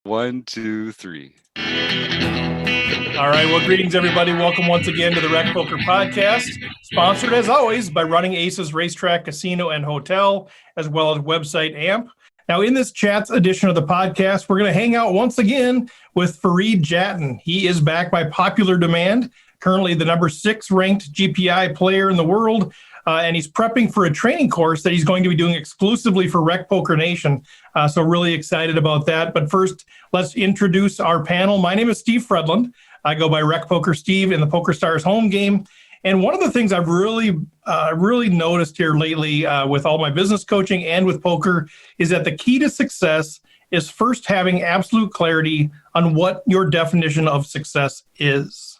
1, 2, 3. All right. Well, greetings, everybody. Welcome once again to the RecPoker podcast, sponsored as always by Running Aces Racetrack, Casino, and Hotel, as well as website AMP. Now, in this chat's edition of the podcast, we're going to hang out once again with Farid Jattin. He is back by popular demand, currently the number 6 ranked GPI player in the world. And he's prepping for a training course that he's going to be doing exclusively for RecPoker Nation. So really excited about that. But first, let's introduce our panel. My name is Steve Fredland. I go by RecPoker Steve in the PokerStars home game. And one of the things I've really noticed here lately with all my business coaching and with poker is that the key to success is first having absolute clarity on what your definition of success is.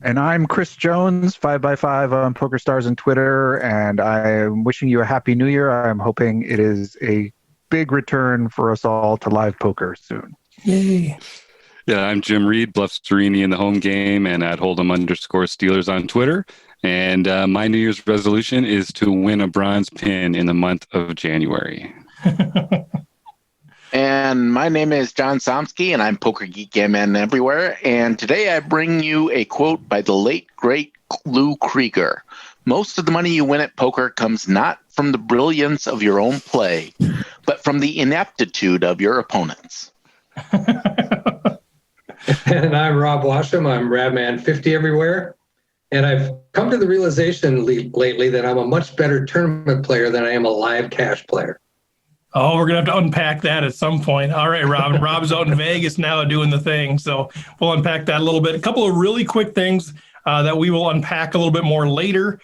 And I'm Chris Jones, 5x5 on PokerStars and Twitter, and I'm wishing you a happy new year. I'm hoping it is a big return for us all to live poker soon. Yay. Yeah, I'm Jim Reed, Bluff Serini in the home game and at Hold'em_Steelers on Twitter. And my New Year's resolution is to win a bronze pin in the month of January. And my name is John Somsky, and I'm Poker Geek MN everywhere. And today I bring you a quote by the late, great Lou Krieger. Most of the money you win at poker comes not from the brilliance of your own play, but from the ineptitude of your opponents. And I'm Rob Washam. I'm Radman50 everywhere. And I've come to the realization lately that I'm a much better tournament player than I am a live cash player. Oh, we're going to have to unpack that at some point. All right, Rob. Rob's out in Vegas now doing the thing. So we'll unpack that a little bit. A couple of really quick things that we will unpack a little bit more later.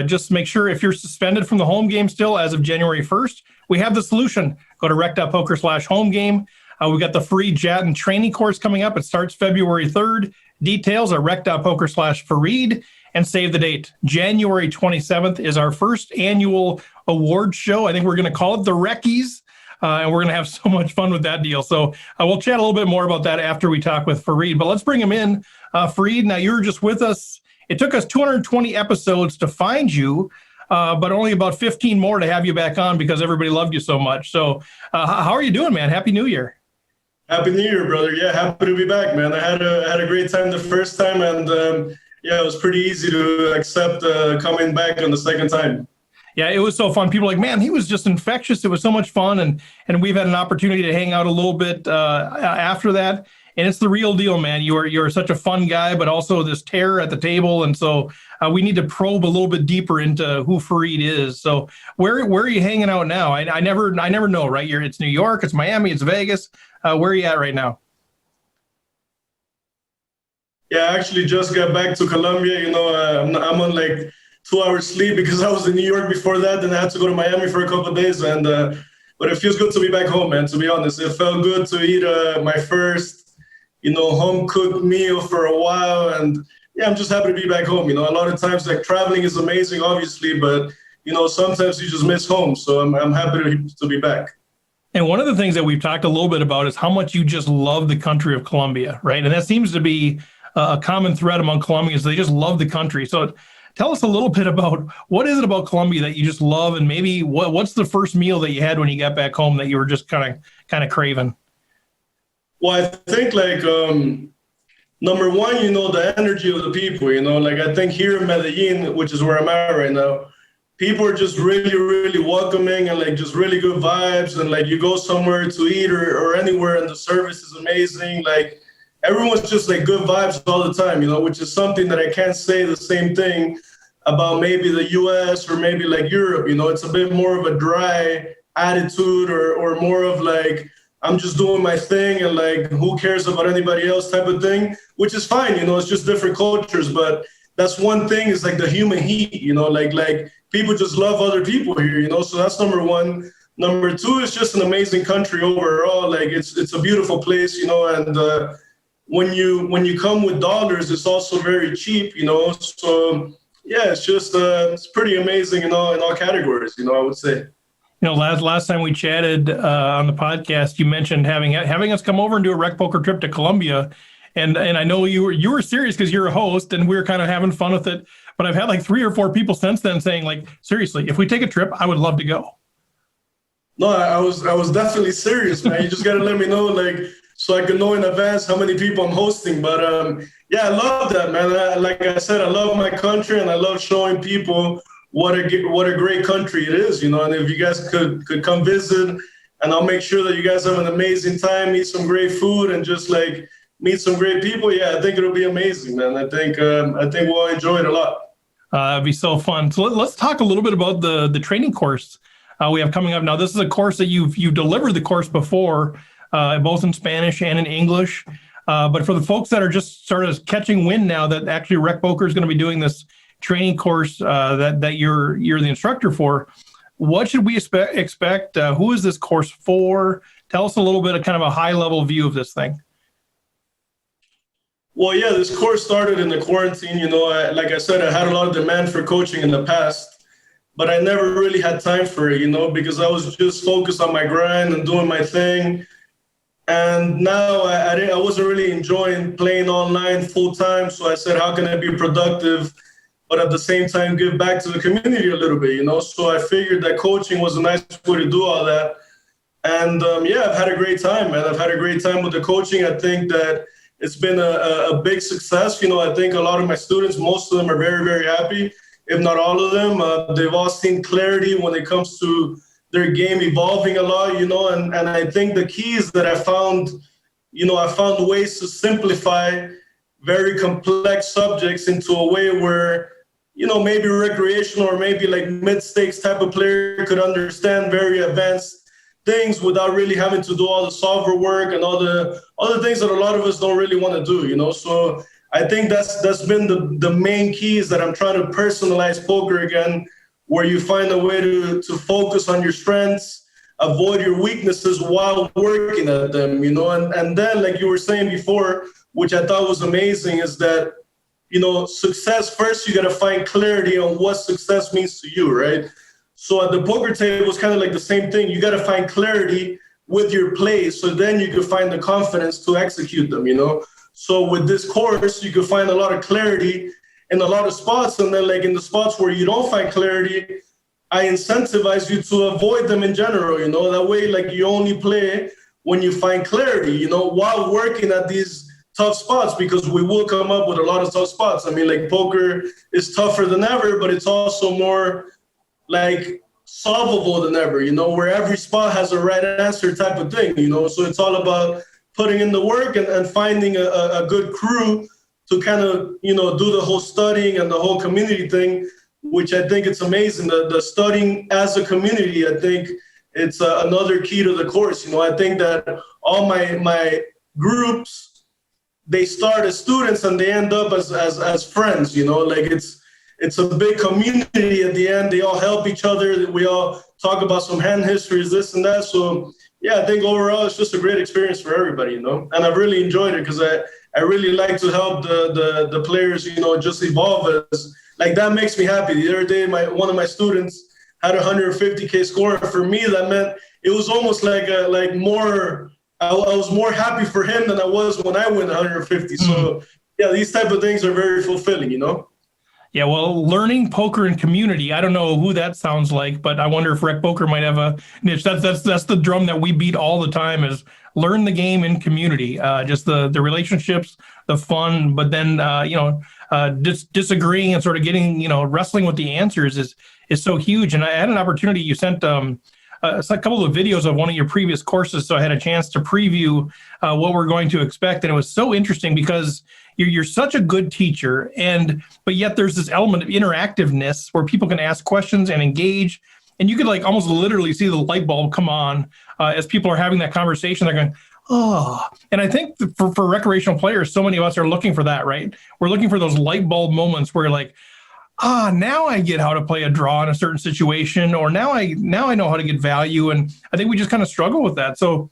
Just make sure if you're suspended from the home game still as of January 1st, we have the solution. Go to rec.poker/home game. We've got the free Jattin training course coming up. It starts February 3rd. Details are rec.poker/Farid. And save the date. January 27th is our first annual award show. I think we're going to call it the Reckies, and we're going to have so much fun with that deal. So we'll chat a little bit more about that after we talk with Farid. But let's bring him in. Farid, now you were just with us. It took us 220 episodes to find you, but only about 15 more to have you back on because everybody loved you so much. So how are you doing, man? Happy New Year. Happy New Year, brother. Yeah, happy to be back, man. I had a great time the first time, and yeah, it was pretty easy to accept coming back on the second time. Yeah, it was so fun. People were like, man, he was just infectious. It was so much fun. And we've had an opportunity to hang out a little bit after that. And it's the real deal, man. You're such a fun guy, but also this terror at the table. And so we need to probe a little bit deeper into who Farid is. So where are you hanging out now? I never know, right? It's New York, it's Miami, it's Vegas. Where are you at right now? Yeah, I actually just got back to Colombia. You know, I'm on like 2 hours sleep because I was in New York before that. Then I had to go to Miami for a couple of days. And but it feels good to be back home, man, to be honest. It felt good to eat my first, home-cooked meal for a while. And yeah, I'm just happy to be back home. A lot of times, like, traveling is amazing, obviously, but, sometimes you just miss home. So I'm happy to be back. And one of the things that we've talked a little bit about is how much you just love the country of Colombia, right? And that seems to be a common thread among Colombians. They just love the country. So tell us a little bit about what is it about Colombia that you just love, and maybe what's the first meal that you had when you got back home that you were just kind of craving? Well, I think number one, the energy of the people. I think here in Medellin, which is where I'm at right now, people are just really, really welcoming and just really good vibes. And you go somewhere to eat or anywhere, and the service is amazing. Everyone's just good vibes all the time, which is something that I can't say the same thing about maybe the US or maybe Europe. It's a bit more of a dry attitude or more of I'm just doing my thing and who cares about anybody else type of thing, which is fine. It's just different cultures. But that's one thing is the human heat, people just love other people here, so that's number one. Number two is just an amazing country overall. It's a beautiful place, and when you come with dollars, it's also very cheap, so yeah, it's just it's pretty amazing in all categories, I would say. Last time we chatted on the podcast, you mentioned having us come over and do a RecPoker trip to Colombia, and I know you were serious because you're a host, and we were kind of having fun with it. But I've had 3 or 4 people since then saying seriously, if we take a trip, I would love to go. No, I was definitely serious, man. You just gotta let me know, like, so I can know in advance how many people I'm hosting. But yeah, I love that, man. Like I said, I love my country, and I love showing people what a great country it is, you know. And if you guys could come visit, and I'll make sure that you guys have an amazing time, eat some great food, and just like meet some great people. Yeah, I think it'll be amazing, man. I think we'll enjoy it a lot. It'd be so fun. So let's talk a little bit about the training course we have coming up now. This is a course that you delivered the course before, both in Spanish and in English. But for the folks that are just sort of catching wind now that actually RecPoker is going to be doing this training course that you're the instructor for, what should we expect? Who is this course for? Tell us a little bit of kind of a high level view of this thing. Well, yeah, this course started in the quarantine. You know, like I said, I had a lot of demand for coaching in the past, but I never really had time for it, you know, because I was just focused on my grind and doing my thing. And now I wasn't really enjoying playing online full time. So I said, how can I be productive, but at the same time give back to the community a little bit, you know? So I figured that coaching was a nice way to do all that. And yeah, I've had a great time, man. I've had a great time with the coaching. I think that it's been a big success. You know, I think a lot of my students, most of them are very, very happy, if not all of them. They've all seen clarity when it comes to their game evolving a lot, you know, and I think the key is that I found ways to simplify very complex subjects into a way where, you know, maybe recreational or maybe like mid-stakes type of player could understand very advanced things without really having to do all the solver work and all the other things that a lot of us don't really want to do, you know. So I think that's been the main key, is that I'm trying to personalize poker again, where you find a way to focus on your strengths, avoid your weaknesses while working at them, you know. And then, like you were saying before, which I thought was amazing, is that, you know, success first, you got to find clarity on what success means to you, right? So at the poker table, it's kind of like the same thing. You got to find clarity with your plays, so then you can find the confidence to execute them, you know? So with this course, you can find a lot of clarity in a lot of spots. And then like in the spots where you don't find clarity, I incentivize you to avoid them in general, you know? That way, like, you only play when you find clarity, you know, while working at these tough spots, because we will come up with a lot of tough spots. I mean, like, poker is tougher than ever, but it's also more like solvable than ever, you know, where every spot has a right answer type of thing, you know. So it's all about putting in the work and finding a good crew to kind of, you know, do the whole studying and the whole community thing, which I think it's amazing. The studying as a community, I think it's another key to the course. You know, I think that all my groups, they start as students and they end up as friends, you know, like it's a big community at the end. They all help each other. We all talk about some hand histories, this and that. So yeah, I think overall it's just a great experience for everybody, you know. And I've really enjoyed it because I really like to help the players, you know, just evolve. Like, that makes me happy. The other day, one of my students had 150K score. For me, that meant it was almost like more. I was more happy for him than I was when I win 150. So yeah, these type of things are very fulfilling, you know. Yeah, well, learning poker in community, I don't know who that sounds like, but I wonder if RecPoker might have a niche. That's the drum that we beat all the time, is learn the game in community. Just the relationships, the fun, but then disagreeing and sort of getting, you know, wrestling with the answers is so huge. And I had an opportunity. You sent a couple of videos of one of your previous courses, so I had a chance to preview what we're going to expect, and it was so interesting because you're such a good teacher, but yet there's this element of interactiveness where people can ask questions and engage, and you could like almost literally see the light bulb come on as people are having that conversation. They're going, oh, and I think for recreational players, so many of us are looking for that, right? We're looking for those light bulb moments where like, now I get how to play a draw in a certain situation, or now I know how to get value. And I think we just kind of struggle with that. So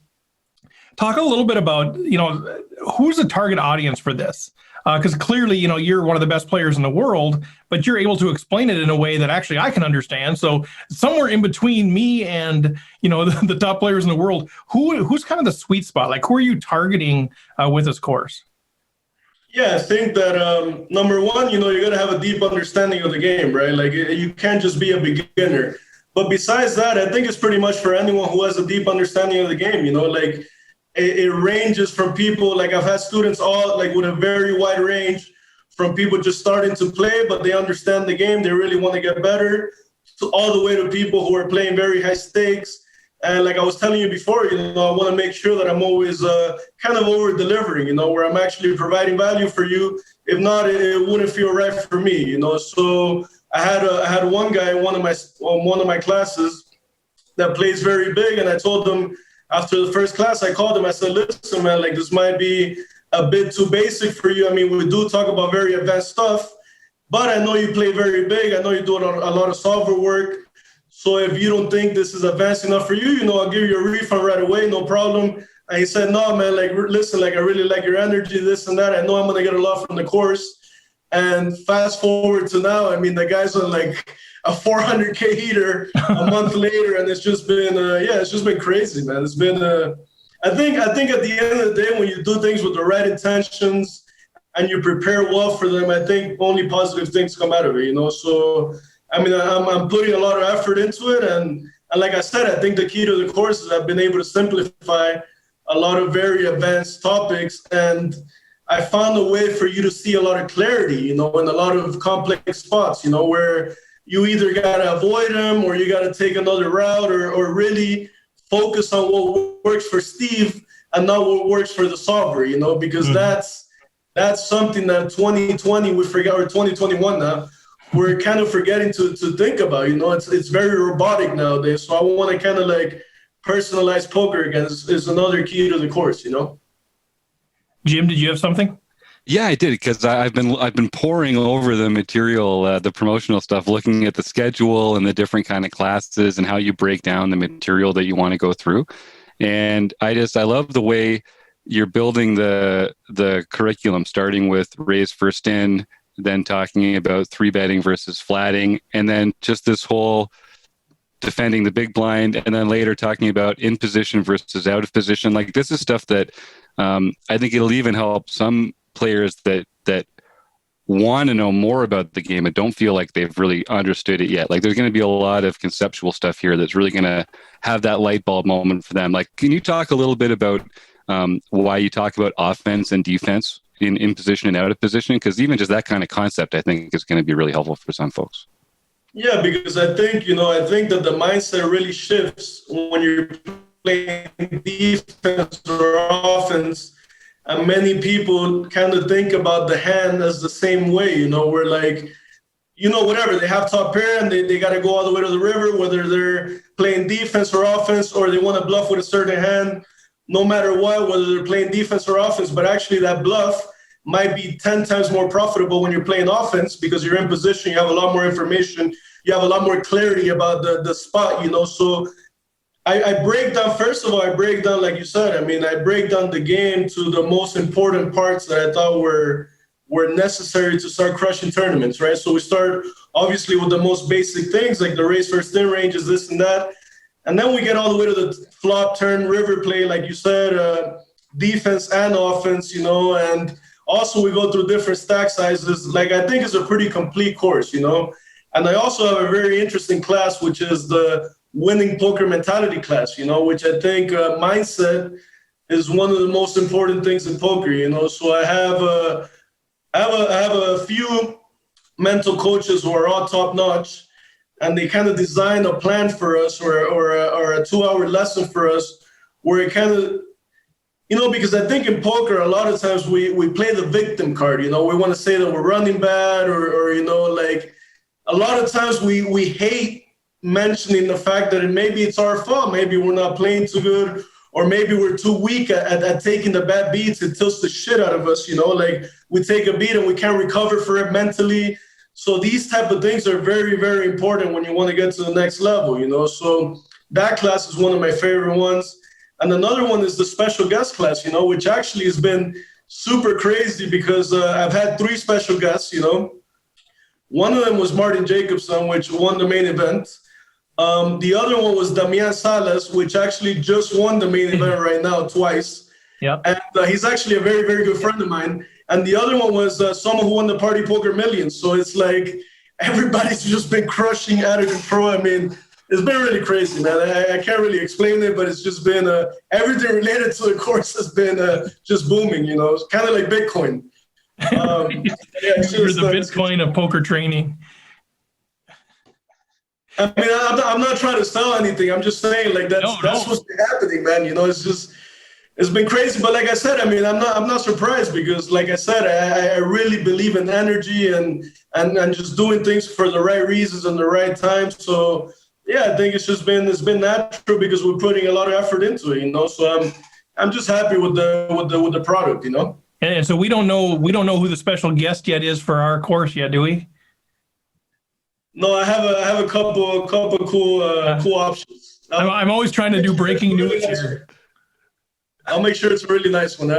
talk a little bit about, you know, who's the target audience for this? Because clearly, you know, you're one of the best players in the world, but you're able to explain it in a way that actually I can understand. So somewhere in between me and, you know, the top players in the world, who's kind of the sweet spot? Like, who are you targeting with this course? Yeah, I think that number one, you know, you got to have a deep understanding of the game, right? Like, you can't just be a beginner. But besides that, I think it's pretty much for anyone who has a deep understanding of the game. Like it ranges from people, like I've had students all like with a very wide range, from people just starting to play, but they understand the game, they really want to get better, to all the way to people who are playing very high stakes. And like I was telling you before, I want to make sure that I'm always kind of over delivering, where I'm actually providing value for you. If not, it wouldn't feel right for me, So I had one guy in one of my classes that plays very big, and I told him after the first class, I called him. I said, "Listen, man, like this might be a bit too basic for you. I mean, we do talk about very advanced stuff, but I know you play very big. I know you do a lot of solver work. So if you don't think this is advanced enough for you, I'll give you a refund right away, no problem." And he said, "No, man, like, listen, like, I really like your energy, this and that. I know I'm going to get a lot from the course." And fast forward to now, I mean, the guy's on like a 400K heater a month later, and it's just been, it's just been crazy, man. It's been, I think at the end of the day, when you do things with the right intentions and you prepare well for them, I think only positive things come out of it, So, I mean, I'm putting a lot of effort into it, and like I said, I think the key to the course is I've been able to simplify a lot of very advanced topics, and I found a way for you to see a lot of clarity, in a lot of complex spots, where you either got to avoid them or you got to take another route or really focus on what works for Steve and not what works for the solver, because that's something that 2020 we forgot, or 2021 now, we're kind of forgetting to think about, it's very robotic nowadays. So I want to kind of like personalize poker again is another key to the course, Jim, did you have something? Yeah, I did, because I've been poring over the material, the promotional stuff, looking at the schedule and the different kind of classes and how you break down the material that you want to go through. And I love the way you're building the curriculum, starting with raise first in, then talking about 3-betting versus flatting, and then just this whole defending the big blind, and then later talking about in position versus out of position. Like, this is stuff that I think it'll even help some players that want to know more about the game and don't feel like they've really understood it yet. Like, there's going to be a lot of conceptual stuff here that's really going to have that light bulb moment for them. Like, can you talk a little bit about why you talk about offense and defense in position and out of position? Because even just that kind of concept, I think, is going to be really helpful for some folks. Yeah, because I think that the mindset really shifts when you're playing defense or offense. And many people kind of think about the hand as the same way, where like, whatever, they have top pair and they got to go all the way to the river, whether they're playing defense or offense, or they want to bluff with a certain hand, no matter what, whether they're playing defense or offense. But actually that bluff might be 10 times more profitable when you're playing offense, because you're in position, you have a lot more information, you have a lot more clarity about the spot, So I break down, first of all, like you said, I break down the game to the most important parts that I thought were necessary to start crushing tournaments, right? So we start obviously with the most basic things, like the raise first in ranges, this and that. And then we get all the way to the flop, turn, river play, like you said, defense and offense, and also we go through different stack sizes. Like, I think it's a pretty complete course, And I also have a very interesting class, which is the winning poker mentality class, which I think mindset is one of the most important things in poker, So I have a few mental coaches who are all top notch, and they kind of design a plan for us or a 2-hour lesson for us, where it kind of, because I think in poker, a lot of times we play the victim card, we want to say that we're running bad or like a lot of times we hate mentioning the fact that maybe it's our fault. Maybe we're not playing too good, or maybe we're too weak at taking the bad beats. It tilts the shit out of us, like we take a beat and we can't recover for it mentally. So these type of things are very, very important when you want to get to the next level, So that class is one of my favorite ones. And another one is the special guest class, which actually has been super crazy, because I've had 3 special guests, One of them was Martin Jacobson, which won the main event. The other one was Damian Salas, which actually just won the main event right now twice. Yeah. And he's actually a very, very good friend of mine. And the other one was someone who won the Party Poker Millions. So it's like everybody's just been crushing out of control. it's been really crazy, man. I can't really explain it, but it's just been everything related to the course has been just booming. It's kind of like Bitcoin. You're the Bitcoin of poker training. I mean, I'm not trying to sell anything. I'm just saying, like that's what's been happening, man. It's been crazy. But like I said, I mean, I'm not surprised because, like I said, I really believe in energy and just doing things for the right reasons and the right time. So yeah, I think it's been natural because we're putting a lot of effort into it. So I'm just happy with the product. And so we don't know who the special guest yet is for our course yet, do we? No, I have a couple cool options. I'm always trying to do breaking news here. I'll make sure it's a really nice one.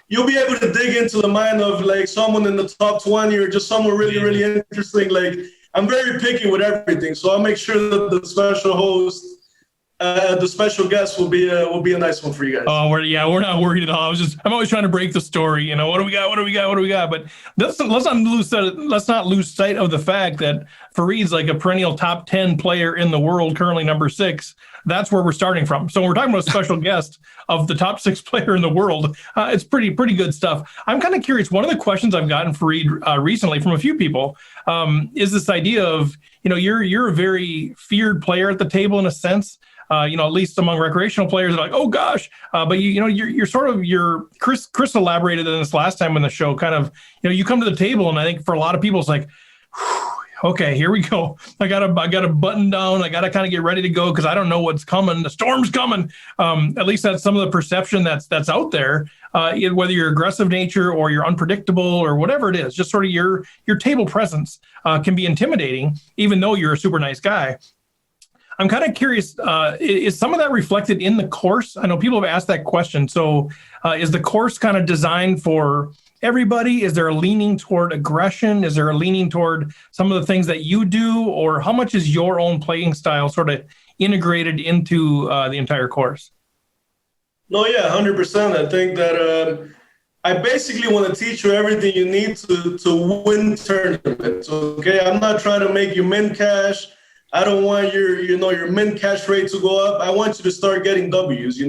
You'll be able to dig into the mind of like someone in the top 20 or just someone really, really interesting. Like I'm very picky with everything, so I'll make sure that the special host, the special guest will be a nice one for you guys. Oh, we're not worried at all. I'm always trying to break the story. What do we got? But let's not lose sight of the fact that Farid's like a perennial top 10 player in the world, currently number 6. That's where we're starting from. So when we're talking about a special guest of the top 6 player in the world, it's pretty good stuff. I'm kind of curious. One of the questions I've gotten Farid recently from a few people is this idea of you're a very feared player at the table in a sense. At least among recreational players, like, oh gosh, but you're Chris elaborated on this last time on the show. Kind of, you come to the table, and I think for a lot of people, it's like, okay, here we go. I got to button down. I got to kind of get ready to go because I don't know what's coming. The storm's coming. At least that's some of the perception that's out there. Whether you're aggressive nature or you're unpredictable or whatever it is, just sort of your table presence can be intimidating, even though you're a super nice guy. I'm kind of curious, is some of that reflected in the course? I know people have asked that question. So is the course kind of designed for everybody? Is there a leaning toward aggression? Is there a leaning toward some of the things that you do? Or how much is your own playing style sort of integrated into the entire course? No, yeah, 100%. I think that I basically want to teach you everything you need to win tournaments. Okay, I'm not trying to make you min cash. I don't want your min cash rate to go up. I want you to start getting W's,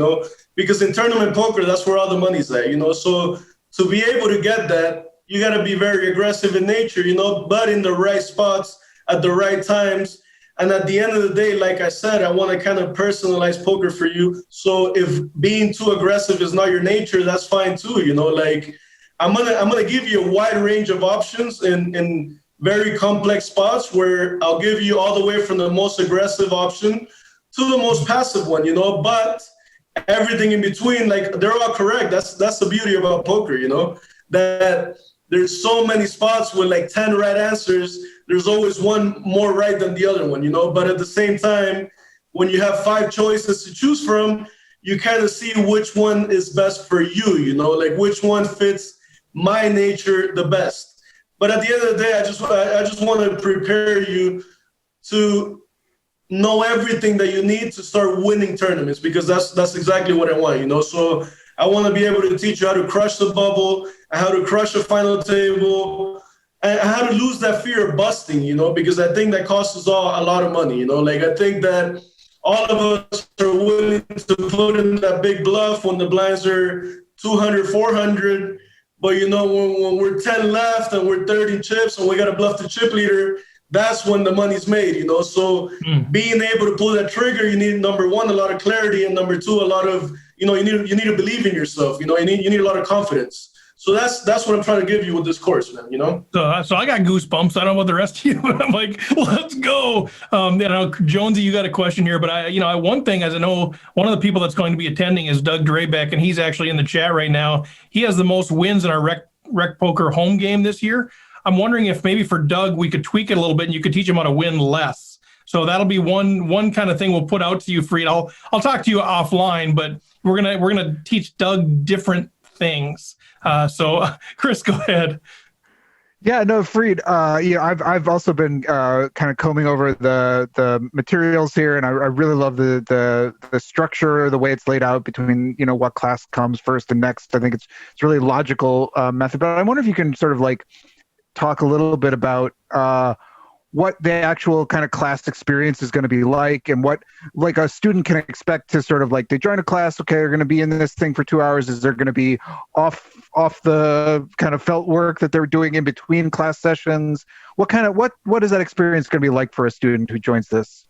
because in tournament poker, that's where all the money's at, So to be able to get that, you got to be very aggressive in nature, but in the right spots at the right times. And at the end of the day, like I said, I want to kind of personalize poker for you. So if being too aggressive is not your nature, that's fine too, Like I'm gonna give you a wide range of options in very complex spots where I'll give you all the way from the most aggressive option to the most passive one, but everything in between, like they're all correct. That's the beauty about poker, that there's so many spots with like 10 right answers. There's always one more right than the other one, but at the same time, when you have 5 choices to choose from, you kind of see which one is best for you, like which one fits my nature the best. But at the end of the day, I just want to prepare you to know everything that you need to start winning tournaments, because that's exactly what I want, So I want to be able to teach you how to crush the bubble, how to crush a final table, and how to lose that fear of busting, because I think that costs us all a lot of money, Like I think that all of us are willing to put in that big bluff when the blinds are 200, 400. But, when we're 10 left and we're 30 chips and we got to bluff the chip leader, that's when the money's made, So being able to pull that trigger, you need, number one, a lot of clarity. And number two, a lot of, you need to believe in yourself. You need a lot of confidence. So that's what I'm trying to give you with this course, man, So I got goosebumps. I don't know about the rest of you, but I'm like, let's go. Jonesy, you got a question here, but one thing, as I know, one of the people that's going to be attending is Doug Drabeck, and he's actually in the chat right now. He has the most wins in our rec poker home game this year. I'm wondering if maybe for Doug, we could tweak it a little bit and you could teach him how to win less. So that'll be one kind of thing we'll put out to you, Farid. I'll talk to you offline, but we're gonna teach Doug different things. So Chris, go ahead. Yeah, no, Farid. I've also been kind of combing over the materials here, and I really love the structure, the way it's laid out between what class comes first and next. I think it's really logical method. But I wonder if you can sort of like talk a little bit about what the actual kind of class experience is going to be like, and what like a student can expect to sort of like, they join a class, okay, they're going to be in this thing for 2 hours. Is there going to be off the kind of felt work that they're doing in between class sessions? What is that experience going to be like for a student who joins this?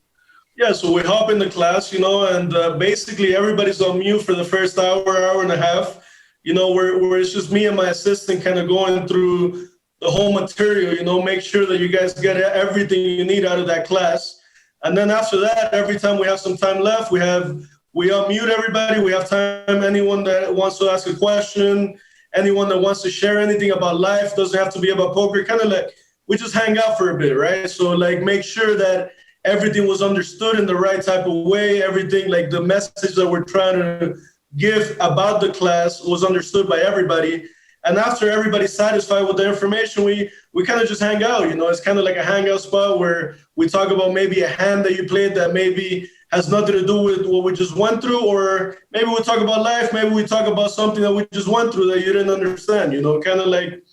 Yeah, so we hop in the class, and basically everybody's on mute for the first hour and a half, where it's just me and my assistant kind of going through the whole material, make sure that you guys get everything you need out of that class. And then after that, every time we have some time left, we unmute everybody. We have time. Anyone that wants to ask a question, anyone that wants to share anything about life, doesn't have to be about poker, kind of like we just hang out for a bit, right? So like make sure that everything was understood in the right type of way. Everything, like the message that we're trying to give about the class was understood by everybody. And after everybody's satisfied with the information, we kind of just hang out. It's kind of like a hangout spot where we talk about maybe a hand that you played that maybe has nothing to do with what we just went through, or maybe we talk about life, maybe we talk about something that we just went through that you didn't understand, kind of like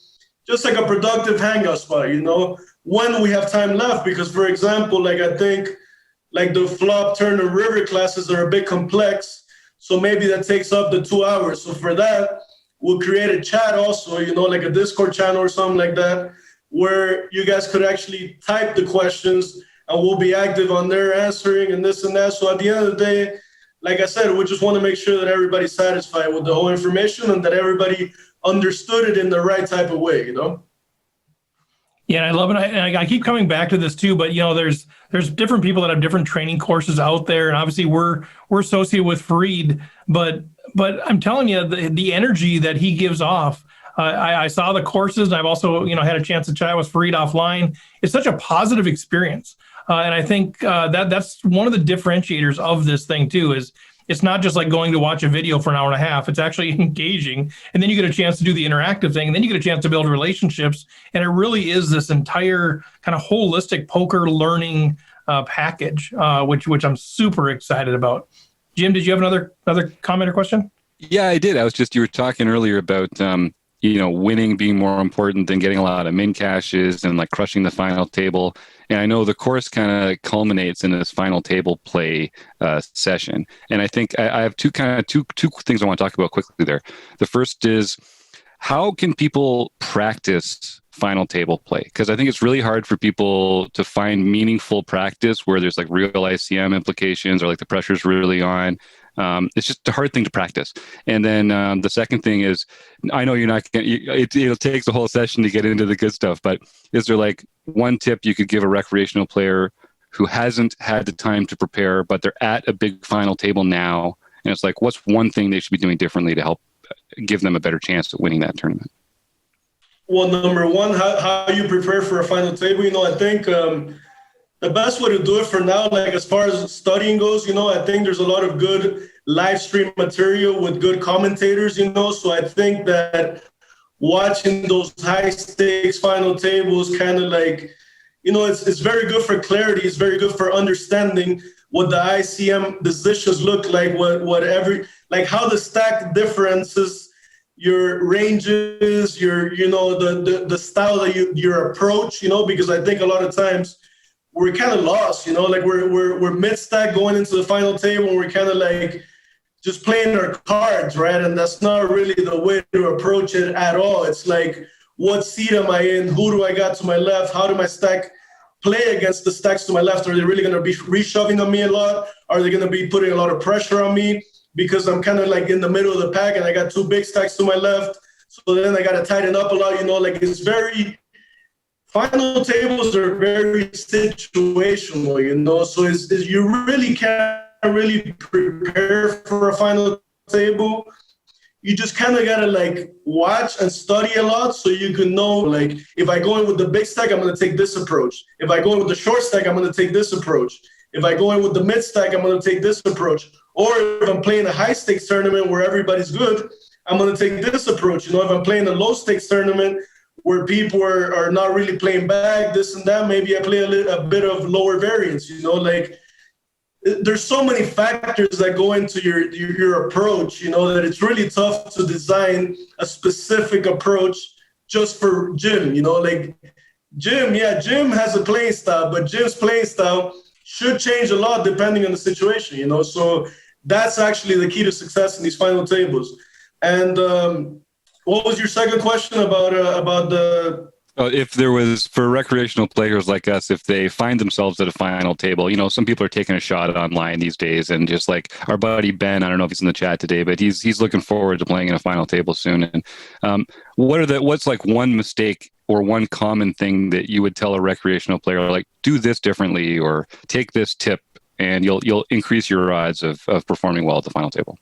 just like a productive hangout spot, when we have time left. Because, for example, like I think like the flop, turn, and river classes are a bit complex, so maybe that takes up the 2 hours. So for that, we'll create a chat also, like a Discord channel or something like that, where you guys could actually type the questions and we'll be active on there answering and this and that. So at the end of the day, like I said, we just want to make sure that everybody's satisfied with the whole information and that everybody understood it in the right type of way, Yeah, I love it. I keep coming back to this too, but there's different people that have different training courses out there, and obviously we're associated with Farid, but I'm telling you, the energy that he gives off. I saw the courses, and I've also had a chance to chat with Farid offline. It's such a positive experience, and I think that's one of the differentiators of this thing too. Is it's not just like going to watch a video for an hour and a half. It's actually engaging, and then you get a chance to do the interactive thing, and then you get a chance to build relationships. And it really is this entire kind of holistic poker learning package, which I'm super excited about. Jim, did you have another comment or question? Yeah, I did. You were talking earlier about, winning being more important than getting a lot of min cashes and like crushing the final table. And I know the course kind of culminates in this final table play session. And I think I have two things I want to talk about quickly there. The first is, how can people practice final table play? Because I think it's really hard for people to find meaningful practice where there's like real ICM implications or like the pressure's really on. It's just a hard thing to practice. And then the second thing is, I know you're not going to, it takes the whole session to get into the good stuff, but is there like one tip you could give a recreational player who hasn't had the time to prepare, but they're at a big final table now? And it's like, what's one thing they should be doing differently to help give them a better chance at winning that tournament? Well, number one, how you prepare for a final table, I think the best way to do it for now, like as far as studying goes, I think there's a lot of good live stream material with good commentators, so I think that watching those high stakes final tables kind of like, it's very good for clarity. It's very good for understanding what the ICM decisions look like, how the stack differences, your ranges, your, the style that your approach, because I think a lot of times we're kind of lost, like we're mid-stack going into the final table and we're kind of like just playing our cards, right? And that's not really the way to approach it at all. It's like, what seat am I in? Who do I got to my left? How do my stack play against the stacks to my left? Are they really going to be reshoving on me a lot? Are they going to be putting a lot of pressure on me? Because I'm kind of like in the middle of the pack and I got two big stacks to my left. So then I got to tighten up a lot, like it's very, final tables are very situational, so you really can't really prepare for a final table. You just kind of got to like watch and study a lot so you can know, like, if I go in with the big stack, I'm going to take this approach. If I go in with the short stack, I'm going to take this approach. If I go in with the mid stack, I'm going to take this approach. Or if I'm playing a high stakes tournament where everybody's good, I'm going to take this approach. If I'm playing a low stakes tournament where people are not really playing back, this and that, maybe I play a bit of lower variance, like there's so many factors that go into your approach, that it's really tough to design a specific approach just for Jim, like Jim has a playing style, but Jim's playing style should change a lot depending on the situation, you know. So that's actually the key to success in these final tables. And what was your second question about the? If there was, for recreational players like us, if they find themselves at a final table, you know, some people are taking a shot online these days, and just like our buddy Ben, I don't know if he's in the chat today, but he's looking forward to playing in a final table soon. And what's like one mistake or one common thing that you would tell a recreational player, like do this differently or take this tip, and you'll increase your odds of performing well at the final table?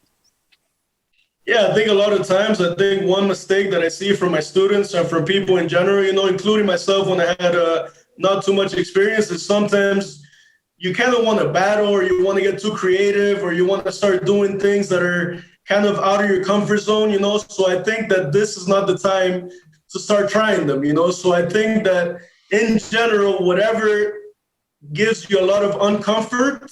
Yeah, I think a lot of times, I think one mistake that I see from my students and from people in general, you know, including myself when I had not too much experience, is sometimes you kind of want to battle, or you want to get too creative, or you want to start doing things that are kind of out of your comfort zone, you know. So I think that this is not the time to start trying them, you know. So I think that in general, whatever gives you a lot of uncomfort,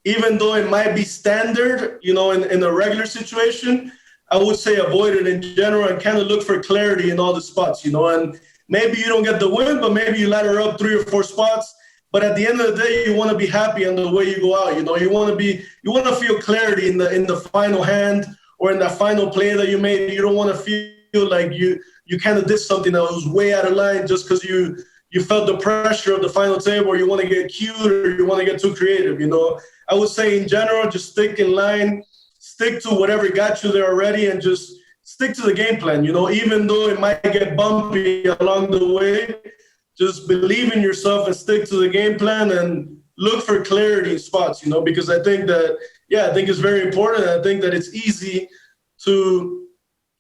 even though it might be standard, you know, in a regular situation, I would say avoid it in general and kind of look for clarity in all the spots, you know. And maybe you don't get the win, but maybe you ladder up 3 or 4 spots. But at the end of the day, you want to be happy in the way you go out. You know, you want to feel clarity in the final hand or in that final play that you made. You don't want to feel like you kind of did something that was way out of line just because you felt the pressure of the final table, or you want to get cute, or you want to get too creative, you know. I would say in general, just stick in line, stick to whatever got you there already, and just stick to the game plan, you know. Even though it might get bumpy along the way, just believe in yourself and stick to the game plan and look for clarity in spots, you know, because I think it's very important. I think that it's easy to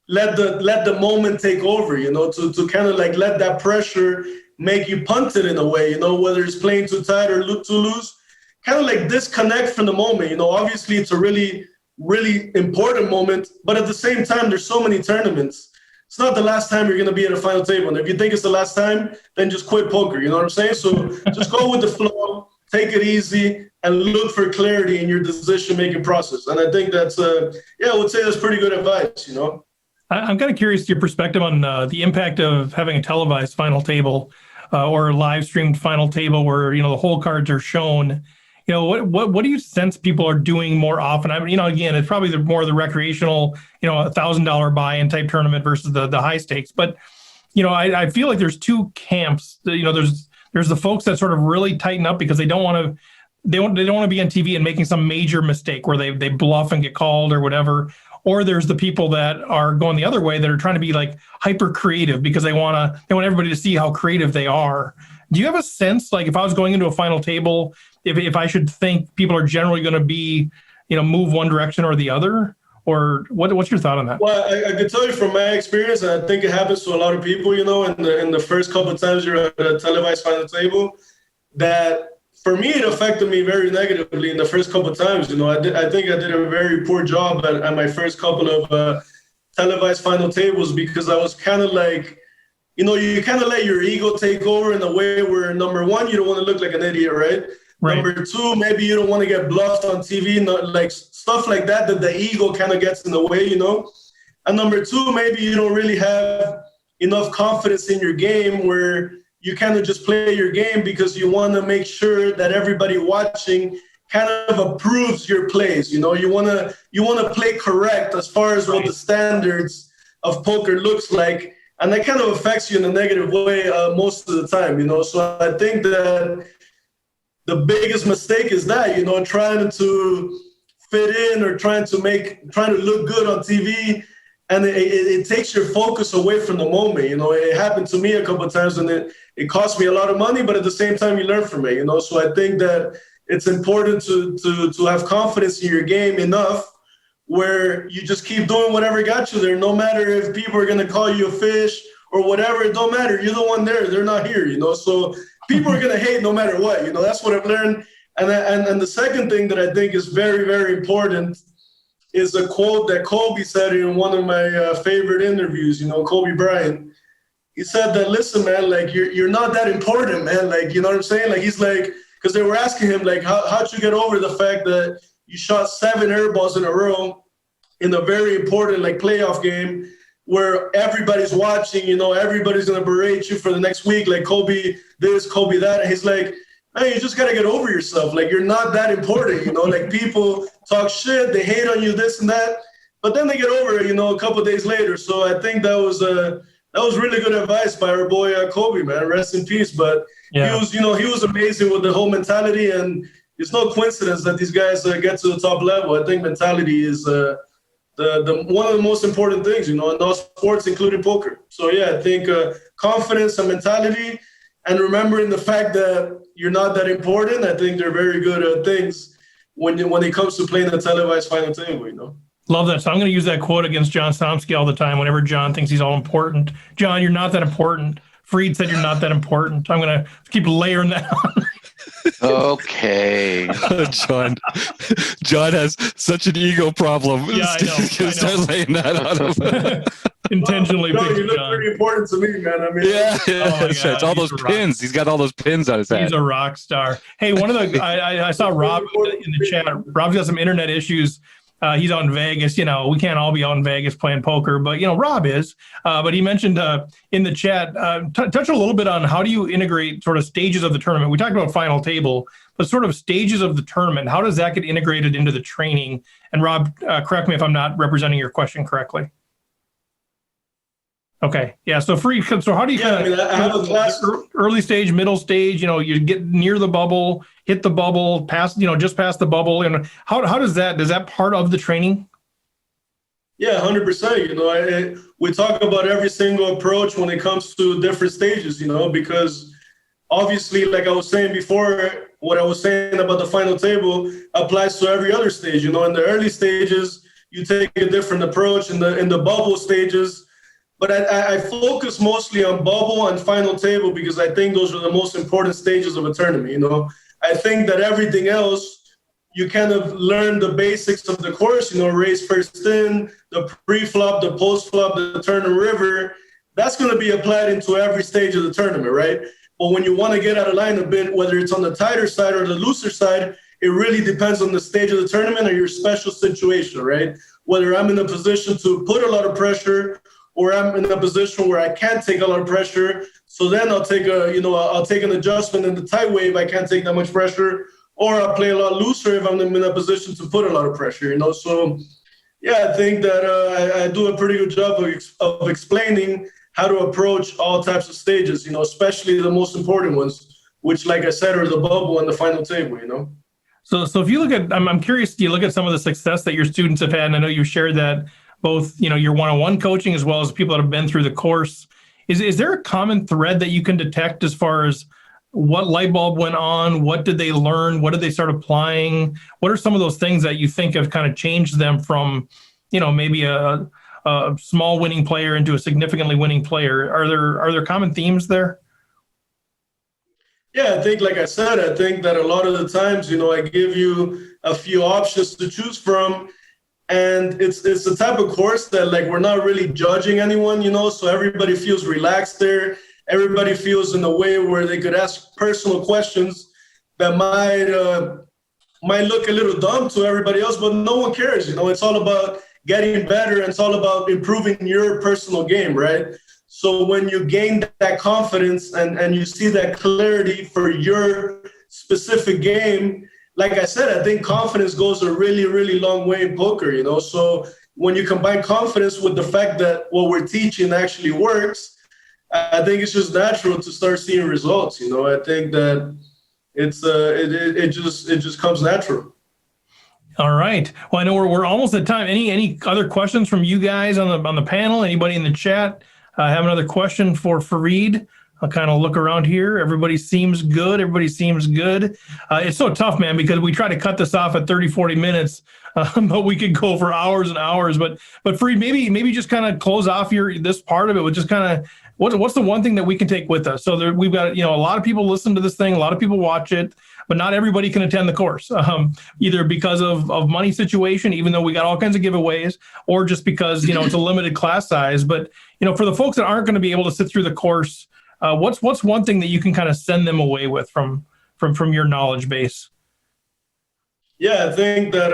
let the moment take over, you know, to kind of like let that pressure make you punt it in a way, you know, whether it's playing too tight or too loose, kind of like disconnect from the moment, you know. Obviously, it's a really, really important moment, but at the same time, there's so many tournaments. It's not the last time you're going to be at a final table. And if you think it's the last time, then just quit poker, you know what I'm saying? So just go with the flow, take it easy, and look for clarity in your decision-making process. And I think that's, I would say that's pretty good advice, you know. I'm kind of curious your perspective on the impact of having a televised final table or a live streamed final table where, you know, the whole cards are shown. You know, what do you sense people are doing more often? I mean, you know, again, it's probably more the recreational, you know, $1,000 buy-in type tournament versus the high stakes. But, you know, I feel like there's 2 camps. You know, there's the folks that sort of really tighten up because they don't want to be on TV and making some major mistake where they bluff and get called or whatever. Or there's the people that are going the other way that are trying to be like hyper creative because they want everybody to see how creative they are. Do you have a sense, like if I was going into a final table, if I should think people are generally going to be, you know, move one direction or the other? Or what's your thought on that? Well, I can tell you from my experience, and I think it happens to a lot of people, you know, in the first couple of times you're at a televised final table, that for me, it affected me very negatively in the first couple of times. You know, I think I did a very poor job at my first couple of televised final tables because I was kind of like, you know, you kind of let your ego take over in a way where, number one, you don't want to look like an idiot, right? Number 2, maybe you don't want to get bluffed on TV, not like stuff like that the ego kind of gets in the way, you know? And number 2, maybe you don't really have enough confidence in your game where you kind of just play your game because you want to make sure that everybody watching kind of approves your plays. You know, you want to play correct as far as what the standards of poker looks like. And that kind of affects you in a negative way most of the time, you know? So I think that the biggest mistake is that, you know, trying to fit in or trying to look good on TV. And it takes your focus away from the moment. You know, it happened to me a couple of times and it cost me a lot of money, but at the same time you learn from it, you know? So I think that it's important to have confidence in your game enough where you just keep doing whatever got you there, no matter if people are going to call you a fish or whatever, it don't matter. You're the one there. They're not here, you know? So people are going to hate no matter what, you know? That's what I've learned. And the second thing that I think is very, very important is a quote that Kobe said in one of my favorite interviews, you know, Kobe Bryant. He said that, listen, man, like you're not that important, man. Like, you know what I'm saying? Like, he's like, because they were asking him, like, how'd you get over the fact that you shot 7 air balls in a row in a very important, like, playoff game? where everybody's watching, you know, everybody's going to berate you for the next week, like Kobe this, Kobe that. And he's like, hey, you just got to get over yourself. Like, you're not that important, you know, like people talk shit, they hate on you, this and that, but then they get over it, you know, a couple of days later. So I think that was really good advice by our boy Kobe, man. Rest in peace. But he was amazing with the whole mentality, and it's no coincidence that these guys get to the top level. I think mentality is the one of the most important things, you know, in all sports, including poker. So yeah, I think confidence and mentality, and remembering the fact that you're not that important, I think they're very good things when it comes to playing the televised final table, you know. Love that. So I'm going to use that quote against John Somsky all the time. Whenever John thinks he's all important, John, you're not that important. Farid said you're not that important. I'm going to keep layering that on. Okay. John has such an ego problem. Yeah, I know. Start laying that on him. Intentionally. No, you look pretty important to me, man. I mean, It's all those pins. He's got all those pins on his head. He's a rock star. Hey, one of the I saw Rob in the chat. Rob's got some internet issues. He's out in Vegas. You know, we can't all be out in Vegas playing poker, but, you know, Rob is. But he mentioned in the chat, touch a little bit on how do you integrate sort of stages of the tournament. We talked about final table, but sort of stages of the tournament. How does that get integrated into the training? And Rob, correct me if I'm not representing your question correctly. Okay. Yeah. So how do you I have a class. Early stage, middle stage, you know, you get near the bubble, hit the bubble, just past the bubble. And how does that part of the training? Yeah, 100%. You know, we talk about every single approach when it comes to different stages, you know, because obviously, like I was saying before, what I was saying about the final table applies to every other stage. You know, in the early stages, you take a different approach. In the bubble stages, but I focus mostly on bubble and final table because I think those are the most important stages of a tournament. You know, I think that everything else, you kind of learn the basics of the course, you know, raise first in, the pre-flop, the post-flop, the turn and river. That's going to be applied into every stage of the tournament, right? But when you want to get out of line a bit, whether it's on the tighter side or the looser side, it really depends on the stage of the tournament or your special situation, right? Whether I'm in a position to put a lot of pressure or I'm in a position where I can't take a lot of pressure. So then I'll take an adjustment in the tight wave. I can't take that much pressure, or I'll play a lot looser if I'm in a position to put a lot of pressure, you know? So yeah, I think that I do a pretty good job of explaining how to approach all types of stages, you know, especially the most important ones, which, like I said, are the bubble and the final table, you know? So if you look at, I'm curious, do you look at some of the success that your students have had? And I know you shared that both, you know, your one-on-one coaching as well as people that have been through the course. Is there a common thread that you can detect as far as what light bulb went on? What did they learn? What did they start applying? What are some of those things that you think have kind of changed them from, you know, maybe a small winning player into a significantly winning player? Are there common themes there? Yeah, I think, like I said, I think that a lot of the times, you know, I give you a few options to choose from. And it's the type of course that, like, we're not really judging anyone, you know, so everybody feels relaxed there. Everybody feels in a way where they could ask personal questions that might look a little dumb to everybody else, but no one cares, you know. It's all about getting better, and it's all about improving your personal game, right? So when you gain that confidence and you see that clarity for your specific game, like I said, I think confidence goes a really, really long way in poker, you know? So when you combine confidence with the fact that what we're teaching actually works, I think it's just natural to start seeing results, you know? I think that it just comes natural. All right. Well, I know we're almost at time. Any other questions from you guys on the panel? Anybody in the chat have another question for Farid? I'll kind of look around here. Everybody seems good. It's so tough, man, because we try to cut this off at 30, 40 minutes, but we could go for hours and hours. But Farid, maybe just kind of close off this part of it with just kind of what's the one thing that we can take with us? So we've got, you know, a lot of people listen to this thing, a lot of people watch it, but not everybody can attend the course, either because of money situation, even though we got all kinds of giveaways, or just because, you know, it's a limited class size. But, you know, for the folks that aren't going to be able to sit through the course, what's one thing that you can kind of send them away with from your knowledge base? Yeah, I think that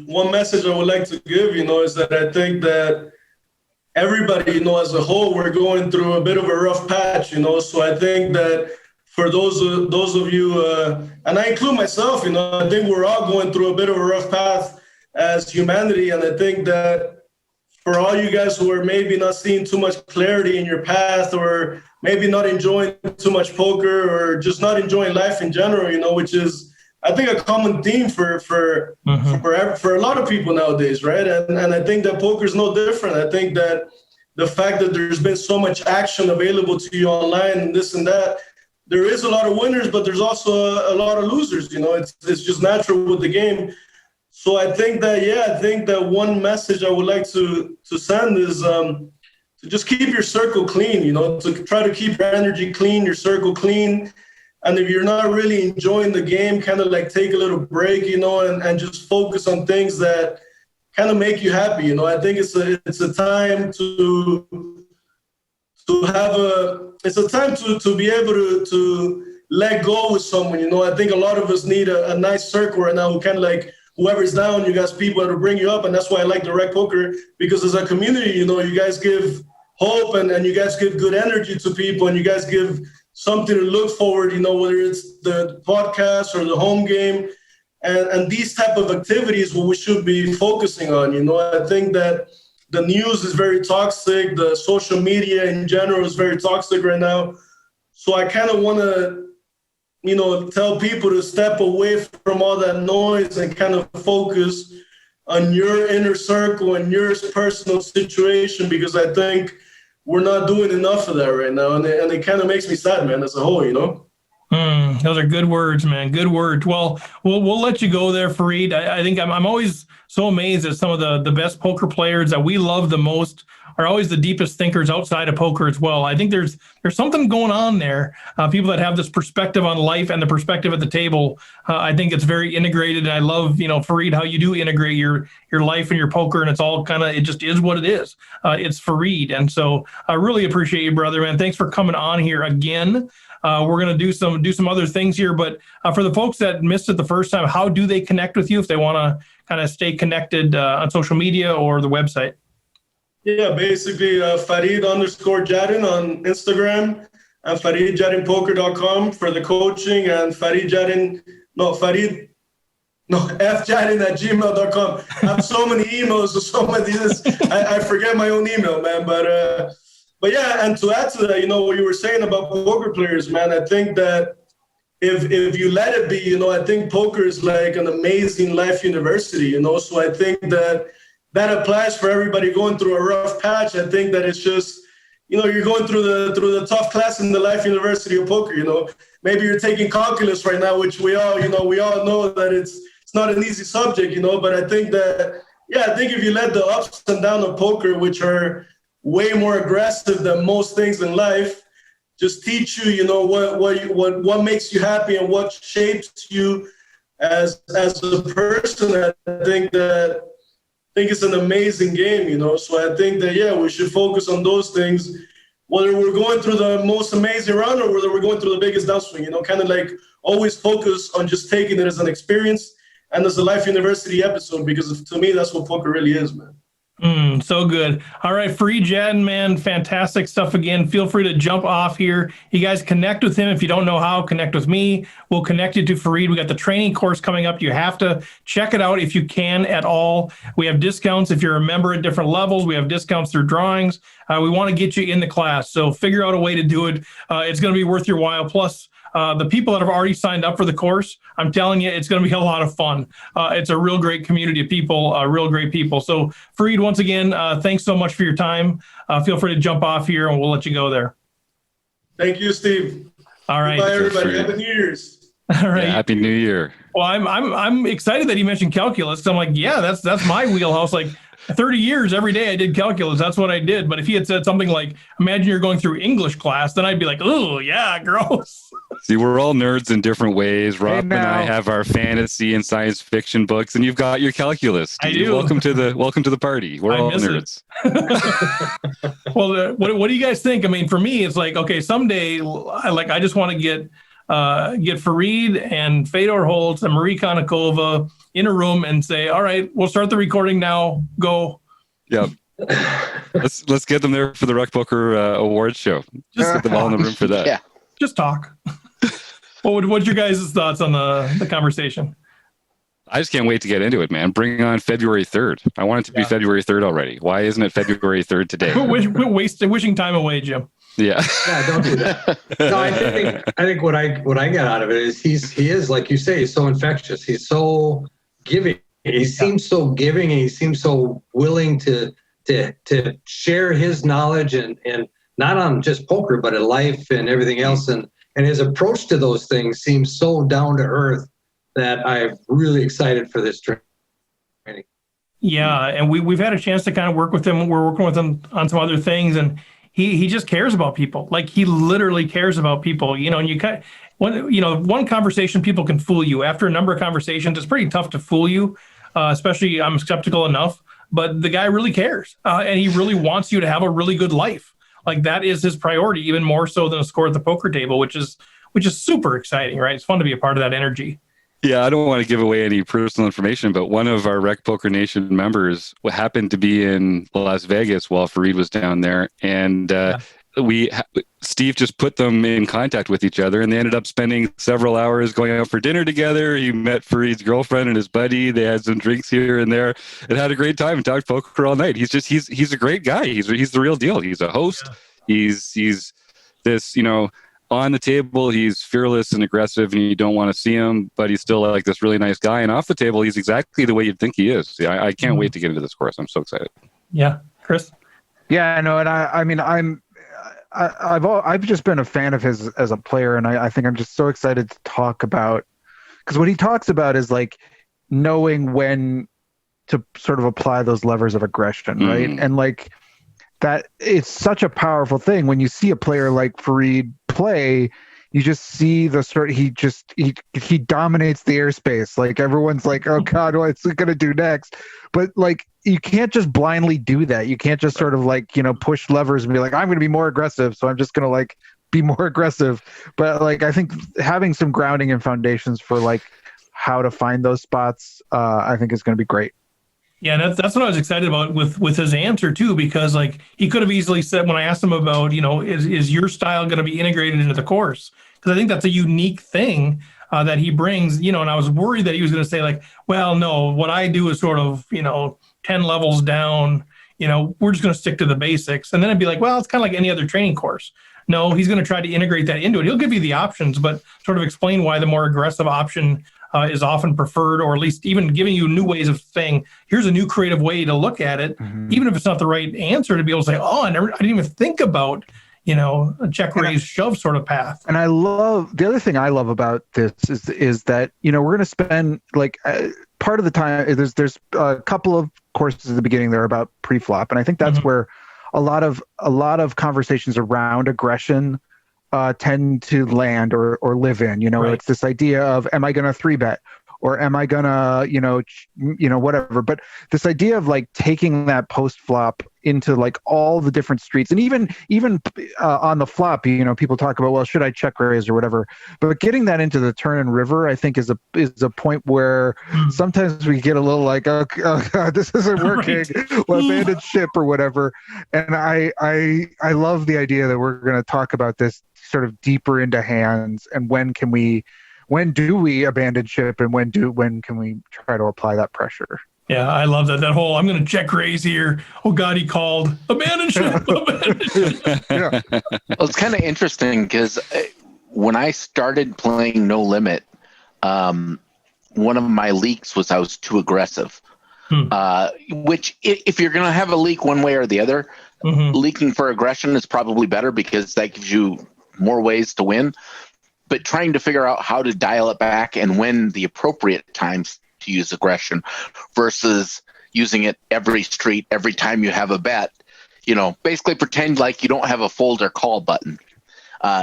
one message I would like to give, you know, is that I think that everybody, as a whole, we're going through a bit of a rough patch, So I think that for those of you, and I include myself, I think we're all going through a bit of a rough path as humanity. And I think that for all you guys who are maybe not seeing too much clarity in your path, or maybe not enjoying too much poker, or just not enjoying life in general, which is, I think, a common theme for a lot of people nowadays, right? And I think that poker is no different. I think that the fact that there's been so much action available to you online and this and that, there is a lot of winners, but there's also a lot of losers. It's just natural with the game. So I think that one message I would like to send is to just keep your circle clean. To try to keep your energy clean, your circle clean. And if you're not really enjoying the game, kind of like take a little break, and just focus on things that kind of make you happy. I think it's a time to be able to let go with someone. I think a lot of us need a nice circle right now who kind of like, whoever's down, you guys people that will bring you up. And that's why I like the RecPoker, because as a community, you guys give hope and you guys give good energy to people, and you guys give something to look forward, whether it's the podcast or the home game. And these type of activities, what we should be focusing on. I think that the news is very toxic. The social media in general is very toxic right now. So I kind of want to, tell people to step away from all that noise and kind of focus on your inner circle and your personal situation, because I think we're not doing enough of that right now. And it kind of makes me sad, man, as a whole, Those are good words, man. Good words. Well, we'll let you go there, Farid. I think I'm always so amazed at some of the best poker players that we love the most are always the deepest thinkers outside of poker as well. I think there's something going on there. People that have this perspective on life and the perspective at the table. I think it's very integrated. And I love, Farid, how you do integrate your life and your poker, and it's all it just is what it is. It's Farid. And so I really appreciate you, brother, man. Thanks for coming on here again. We're going to do some other things here, but for the folks that missed it the first time, how do they connect with you if they want to kind of stay connected on social media or the website? Yeah, basically Farid_Jattin on Instagram and FaridJattinPoker.com for the coaching, and FJattin at gmail.com. I have so many emails, so many I forget my own email, man. But yeah, and to add to that, what you were saying about poker players, man, I think that if you let it be, I think poker is like an amazing life university, So I think that applies for everybody going through a rough patch. I think that it's just, you're going through the tough class in the life university of poker, Maybe you're taking calculus right now, which we all know that it's not an easy subject, But I think if you let the ups and downs of poker, which are way more aggressive than most things in life, just teach you, what makes you happy and what shapes you as a person. I think it's an amazing game, So I think that, we should focus on those things, whether we're going through the most amazing run or whether we're going through the biggest downswing, kind of like always focus on just taking it as an experience and as a life university episode, because to me, that's what poker really is, man. So good. All right, Farid Jattin, man, fantastic stuff again. Feel free to jump off here. You guys connect with him. If you don't know how, connect with me. We'll connect you to Farid. We got the training course coming up. You have to check it out if you can at all. We have discounts if you're a member at different levels. We have discounts through drawings. We want to get you in the class. So figure out a way to do it. It's going to be worth your while. Plus, the people that have already signed up for the course, I'm telling you, it's going to be a lot of fun. It's a real great community of people, real great people. So, Farid, once again, thanks so much for your time. Feel free to jump off here, and we'll let you go there. Thank you, Steve. All right. Bye, everybody. Happy New Year's. All right. Yeah, Happy New Year. Well, I'm excited that he mentioned calculus. I'm like, yeah, that's my wheelhouse. Like 30 years every day I did calculus. That's what I did. But if he had said something like, imagine you're going through English class, then I'd be like, oh, yeah, gross. See, we're all nerds in different ways. Rob and I have our fantasy and science fiction books, and you've got your calculus. Steve. I do. Welcome to the party. We're all nerds. Well, what do you guys think? I mean, for me, it's like, okay, someday, I just want to get Farid and Fedor Holtz and Marie Konnikova in a room and say, all right, we'll start the recording now. Go. Yep. Let's get them there for the RecPoker Awards show. Just get them all in the room for that. Yeah. Just talk. What's your guys' thoughts on the conversation? I just can't wait to get into it, man. Bring on February 3rd. I want it to be February 3rd already. Why isn't it February 3rd today? Quit wishing time away, Jim. Yeah. Yeah, don't do that. No, I think what I get out of it is he is, like you say, he's so infectious. He's so giving. He seems so giving, and he seems so willing to share his knowledge and not on just poker, but in life and everything else. And his approach to those things seems so down to earth that I'm really excited for this training. Yeah, and we've had a chance to kind of work with him. We're working with him on some other things, and he just cares about people. Like, he literally cares about people. And one conversation, people can fool you. After a number of conversations, it's pretty tough to fool you. Especially, I'm skeptical enough, but the guy really cares, and he really wants you to have a really good life. Like, that is his priority, even more so than a score at the poker table, which is super exciting, right? It's fun to be a part of that energy. Yeah, I don't want to give away any personal information, but one of our RecPoker Nation members happened to be in Las Vegas while Farid was down there, and Steve just put them in contact with each other, and they ended up spending several hours going out for dinner together. He met Farid's girlfriend and his buddy. They had some drinks here and there and had a great time and talked poker all night. He's a great guy. He's the real deal. He's a host. Yeah. He's this, on the table, he's fearless and aggressive, and you don't want to see him, but he's still like this really nice guy. And off the table, he's exactly the way you'd think he is. Yeah, I can't wait to get into this course. I'm so excited. Yeah, Chris. Yeah, no, and I've just been a fan of his as a player, and I think I'm just so excited to talk about, because what he talks about is like knowing when to sort of apply those levers of aggression, right? And like that, it's such a powerful thing when you see a player like Farid play. You just see the sort. He dominates the airspace. Like, everyone's like, "Oh God, what's he gonna do next?" But like, you can't just blindly do that. You can't just sort of like, push levers and be like, "I'm going to be more aggressive, so I'm just going to like be more aggressive." But like, I think having some grounding and foundations for like how to find those spots, I think is going to be great. Yeah, that's what I was excited about with his answer too, because like, he could have easily said, when I asked him about, is your style going to be integrated into the course? Because I think that's a unique thing that he brings, and I was worried that he was going to say like, well, no, what I do is sort of, 10 levels down, we're just going to stick to the basics. And then I'd be like, well, it's kind of like any other training course. No, he's going to try to integrate that into it. He'll give you the options, but sort of explain why the more aggressive option is often preferred, or at least even giving you new ways of saying, here's a new creative way to look at it, even if it's not the right answer, to be able to say, oh, I didn't even think about, a check raise shove sort of path. And the other thing I love about this is that, we're going to spend like part of the time, there's a couple of courses at the beginning that are about pre-flop. And I think that's where a lot of conversations around aggression tend to land or live in. Right. It's this idea of, am I going to 3-bet, or am I going to, whatever. But this idea of like taking that post flop into like all the different streets, and even on the flop, people talk about, well, should I check raise or whatever, but getting that into the turn and river, I think is a point where sometimes we get a little like, oh God, this isn't working, well, abandoned ship or whatever. And I love the idea that we're going to talk about this sort of deeper into hands, and when do we abandon ship, and when can we try to apply that pressure? Yeah, I love that whole, I'm going to check raise here. Oh God, he called abandon ship. Yeah. Well, it's kind of interesting because when I started playing No Limit, one of my leaks was I was too aggressive. Which, if you're going to have a leak one way or the other, leaking for aggression is probably better, because that gives you more ways to win. But trying to figure out how to dial it back and when the appropriate times to use aggression versus using it every street, every time you have a bet, basically pretend like you don't have a fold or call button,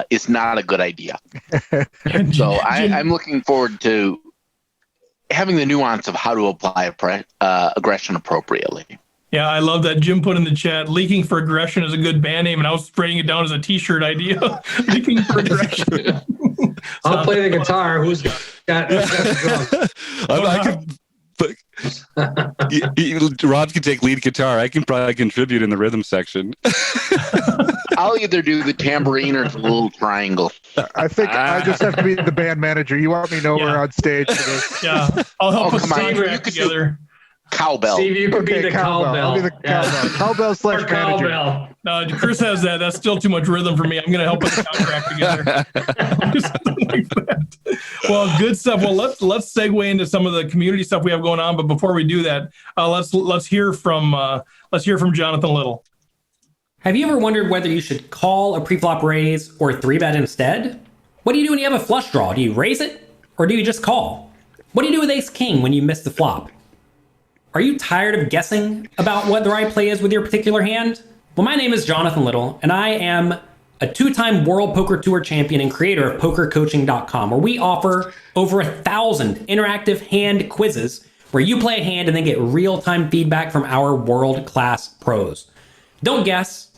is not a good idea. So I'm looking forward to having the nuance of how to apply aggression appropriately. Yeah, I love that. Jim put in the chat, leaking for aggression is a good band name, and I was spraying it down as a t-shirt idea. Leaking for aggression. I'll play the guitar. Who's got the drum? Rob can take lead guitar. I can probably contribute in the rhythm section. I'll either do the tambourine or the little triangle. I think I just have to be the band manager. You want me nowhere on stage for this? Yeah, I'll help us come on. Steve back together. Cowbell. Steve, you could be the cowbell. I'll be the cowbell. Cowbell slash manager. Cowbell. No, Chris has that. That's still too much rhythm for me. I'm going to help us contract together. Something like that. Well, good stuff. Well, let's segue into some of the community stuff we have going on. But before we do that, let's hear from Jonathan Little. Have you ever wondered whether you should call a preflop raise or 3-bet instead? What do you do when you have a flush draw? Do you raise it or do you just call? What do you do with ace king when you miss the flop? Are you tired of guessing about what the right play is with your particular hand? Well, my name is Jonathan Little, and I am a 2-time World Poker Tour champion and creator of PokerCoaching.com, where we offer over 1,000 interactive hand quizzes where you play a hand and then get real-time feedback from our world-class pros. Don't guess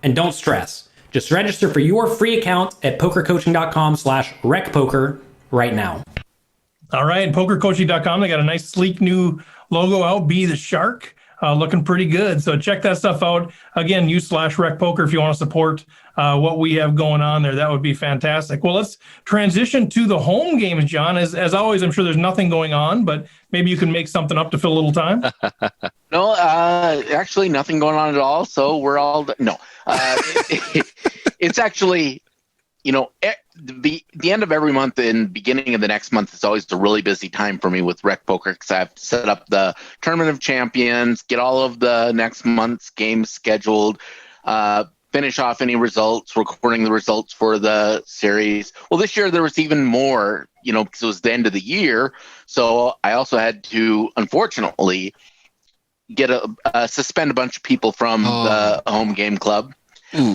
and don't stress. Just register for your free account at PokerCoaching.com/RecPoker right now. All right, and PokerCoaching.com, they got a nice, sleek new logo out, Be the Shark, looking pretty good. So check that stuff out. Again, /RecPoker if you want to support what we have going on there. That would be fantastic. Well, let's transition to the home games, John. As always, I'm sure there's nothing going on, but maybe you can make something up to fill a little time. No, actually nothing going on at all. So we're all no. It's actually, the end of every month and beginning of the next month is always a really busy time for me with RecPoker because I have to set up the Tournament of Champions, get all of the next month's games scheduled, finish off any results, recording the results for the series. Well, this year there was even more, because it was the end of the year. So I also had to, unfortunately, suspend a bunch of people from the home game club.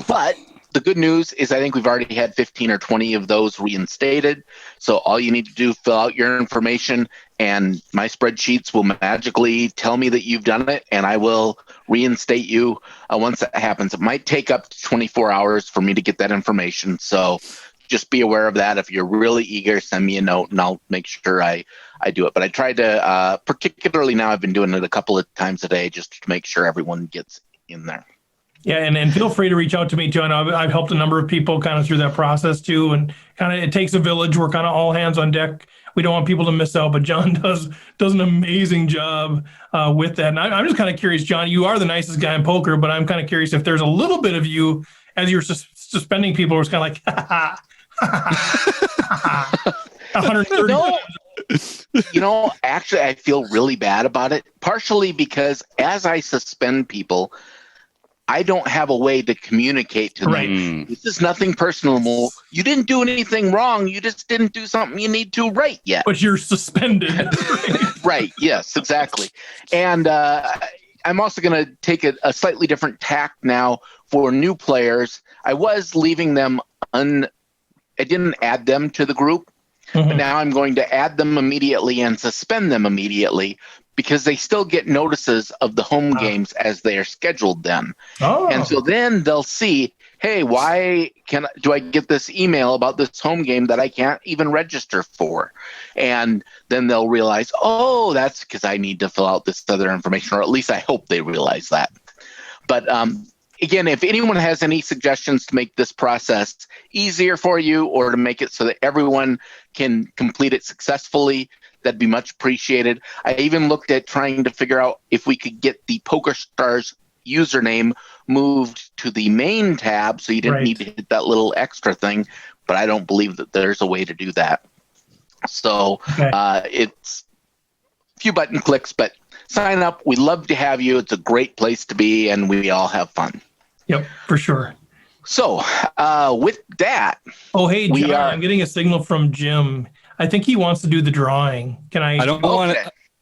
But the good news is I think we've already had 15 or 20 of those reinstated. So all you need to do, fill out your information, and my spreadsheets will magically tell me that you've done it, and I will reinstate you once that happens. It might take up to 24 hours for me to get that information. So just be aware of that. If you're really eager, send me a note, and I'll make sure I do it. But I try to, particularly now, I've been doing it a couple of times a day just to make sure everyone gets in there. Yeah, and feel free to reach out to me too. I know I've helped a number of people kind of through that process too, and kind of it takes a village. We're kind of all hands on deck. We don't want people to miss out, but John does an amazing job with that. And I'm just kind of curious, John. You are the nicest guy in poker, but I'm kind of curious if there's a little bit of you as you're suspending people, was kind of like, ha ha ha ha. 130. No. Actually, I feel really bad about it. Partially because as I suspend people, I don't have a way to communicate to them. This is nothing personal. You didn't do anything wrong. You just didn't do something you need to right yet. But you're suspended. Right. Yes, exactly. And I'm also going to take a slightly different tack now for new players. I was leaving them I didn't add them to the group. But now I'm going to add them immediately and suspend them immediately because they still get notices of the home games as they are scheduled then. And so then they'll see, hey, why do I get this email about this home game that I can't even register for? And then they'll realize, oh, that's because I need to fill out this other information, or at least I hope they realize that. But again, if anyone has any suggestions to make this process easier for you or to make it so that everyone can complete it successfully, that'd be much appreciated. I even looked at trying to figure out if we could get the PokerStars username moved to the main tab so you didn't need to hit that little extra thing, but I don't believe that there's a way to do that. So it's a few button clicks, but sign up. We love to have you. It's a great place to be, and we all have fun. Yep, for sure. So with that, hey, John, I'm getting a signal from Jim. I think he wants to do the drawing. Can I?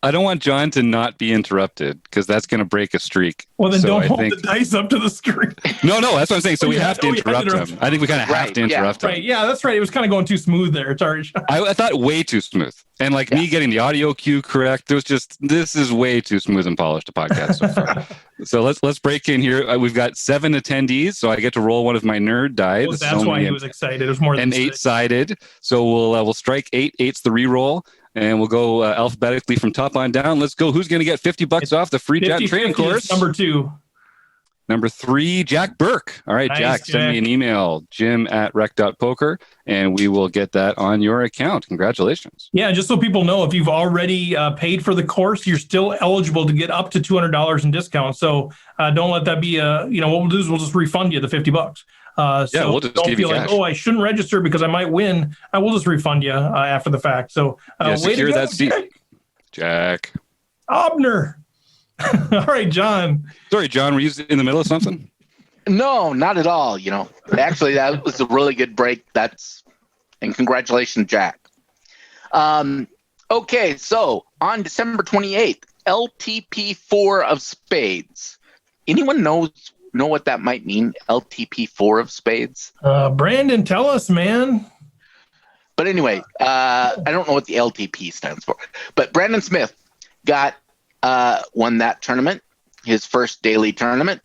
I don't want John to not be interrupted because that's going to break a streak. Well, then don't hold the dice up to the screen. No, that's what I'm saying. So we have to interrupt him. I think we kind of have to interrupt him. Right. Yeah, that's right. It was kind of going too smooth there. Sorry. I thought way too smooth. And me getting the audio cue correct, this is way too smooth and polished a podcast so far. So let's break in here. We've got 7 attendees, so I get to roll one of my nerd die. Well, that's why he was excited. It was more than 8-sided. So we'll strike 8. 8's the reroll. And we'll go alphabetically from top on down. Let's go. Who's going to get $50 off the free Jattin training course? Number 2. Number 3, Jack Burke. All right, Nice, Jack, send me an email, jim@rec.poker, and we will get that on your account. Congratulations. Yeah, just so people know, if you've already paid for the course, you're still eligible to get up to $200 in discount. So don't let that be what we'll do is we'll just refund you the $50. So we'll just don't give you feel like, cash. I shouldn't register because I might win. I will just refund you after the fact. So secure that seat. Jack. Abner. All right, John. Sorry, John, were you in the middle of something? No, not at all. Actually, that was a really good break. And congratulations, Jack. Okay, so on December 28th, LTP4 of spades. Anyone know what that might mean? LTP4 of spades? Brandon, tell us, man. But anyway, I don't know what the LTP stands for. But Brandon Smith won that tournament, his first daily tournament.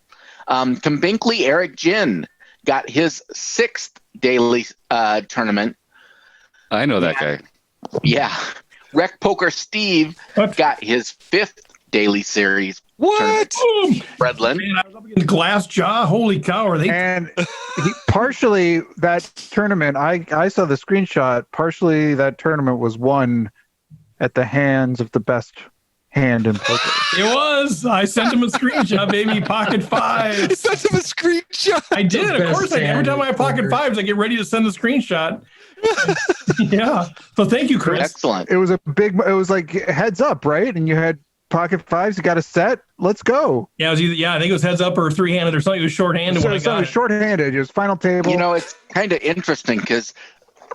Convincingly, Eric Jin got his 6th daily tournament. I know that guy. Yeah. RecPoker Steve got his 5th daily series. What? Redland. Man, I was up against Glass Jaw. Holy cow. And partially that tournament, I saw the screenshot, partially that tournament was won at the hands of the best hand in poker. It was. I sent him a screenshot, baby. Pocket 5. You sent him a screenshot. I did. Of course. Every time I have pocket 5s, I get ready to send the screenshot. Yeah. So thank you, Chris. Excellent. It was like heads up, right? And you had pocket 5s, you got a set. Let's go. Yeah, it was I think it was heads up or 3-handed or something. It was shorthanded when I got it. Shorthanded. It was final table. It's kind of interesting because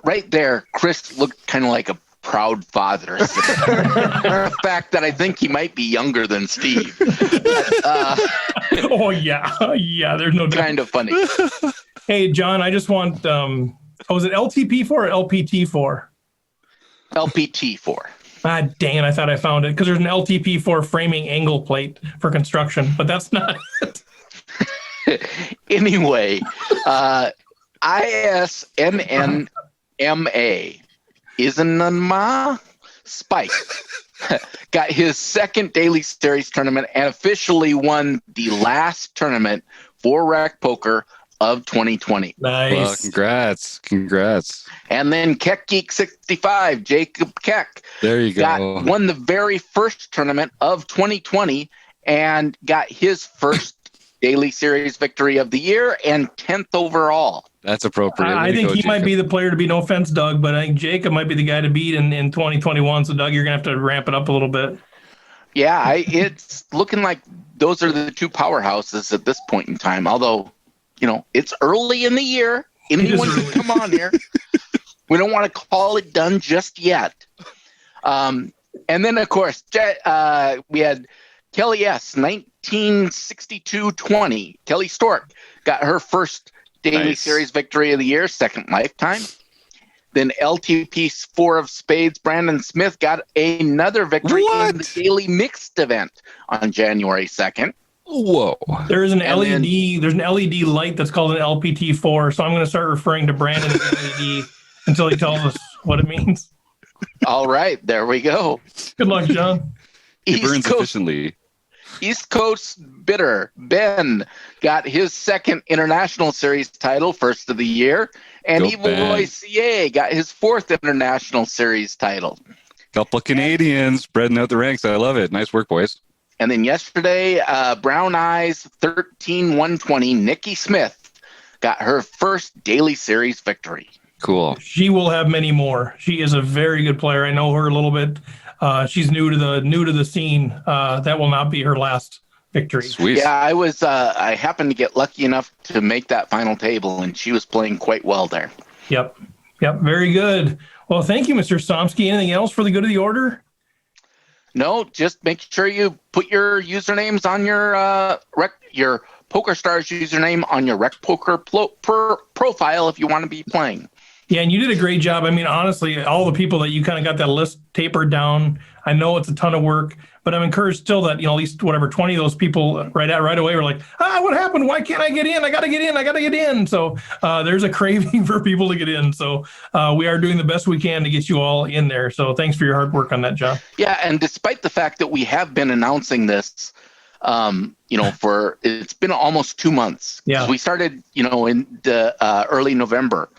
right there, Chris looked kind of like a proud father. The fact that I think he might be younger than Steve. Oh, yeah. Yeah, there's no doubt. Kind of funny. Hey, John, I just want, was it LTP4 or LPT4? LPT4. Ah, dang it, I thought I found it because there's an LTP4 framing angle plate for construction, but that's not it. Anyway, ISNNMA Isanma Spike got his 2nd daily series tournament and officially won the last tournament for RecPoker of 2020. Nice. Well, congrats. And then Keck Geek 65, Jacob Keck. There you go. Won the very first tournament of 2020 and got his first daily series victory of the year and 10th overall. That's appropriate. I think he might be the player to beat. No offense, Doug, but I think Jacob might be the guy to beat in 2021. So, Doug, you're going to have to ramp it up a little bit. Yeah, it's looking like those are the 2 powerhouses at this point in time. Although, it's early in the year. Anyone can come on here. We don't want to call it done just yet. And then, of course, we had Kelly S. 1962-20. Kelly Stork got her first daily series victory of the year, 2nd lifetime. Then LTP 4 of spades, Brandon Smith got another victory in the daily mixed event on January 2nd. Whoa. There is an LED. There's an LED light that's called an LPT4. So I'm going to start referring to Brandon as LED until he tells us what it means. All right, there we go. Good luck, John. It burns efficiently. East Coast Bitter Ben got his 2nd international series title, first of the year, and Evil Roy CA got his 4th international series title. Couple of Canadians spreading out the ranks. I love it. Nice work, boys. And then yesterday, Brown Eyes 13-120, Nikki Smith got her first daily series victory. Cool. She will have many more. She is a very good player. I know her a little bit. She's new to the scene. That will not be her last victory. Sweet. Yeah, I happened to get lucky enough to make that final table, and she was playing quite well there. Yep. Very good. Well, thank you, Mr. Somsky. Anything else for the good of the order? No, just make sure you put your usernames on your your PokerStars username on your RecPoker profile if you want to be playing. Yeah, and you did a great job. I mean, honestly, all the people that you kind of got that list tapered down, I know it's a ton of work, but I'm encouraged still that, at least 20 of those people right away were like, what happened? Why can't I get in? I got to get in. So there's a craving for people to get in. So we are doing the best we can to get you all in there. So thanks for your hard work on that, John. Yeah, and despite the fact that we have been announcing this, for it's been almost 2 months. Yeah. We started, in the early November,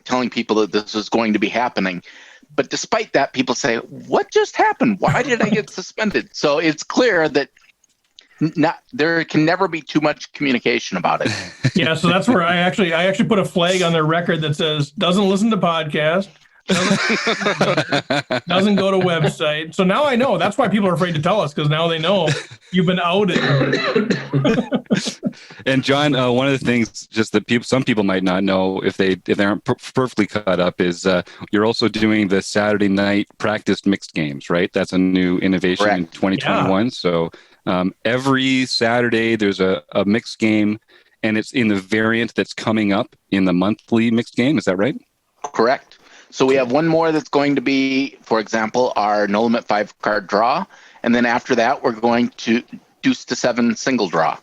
telling people that this was going to be happening. But despite that, people say, "What just happened? Why did I get suspended?" So it's clear that there can never be too much communication about it. Yeah, so that's where I actually put a flag on their record that says doesn't listen to podcast. Doesn't go to website. So now I know. That's why people are afraid to tell us, because now they know you've been outed. And John, one of the things just that some people might not know if they aren't perfectly caught up is you're also doing the Saturday night practice mixed games, right? That's a new innovation in 2021. Yeah. So every Saturday there's a mixed game, and it's in the variant that's coming up in the monthly mixed game. Is that right? Correct. So we have one more that's going to be, for example, our no limit 5-card draw. And then after that, we're going to deuce to 7 single draw,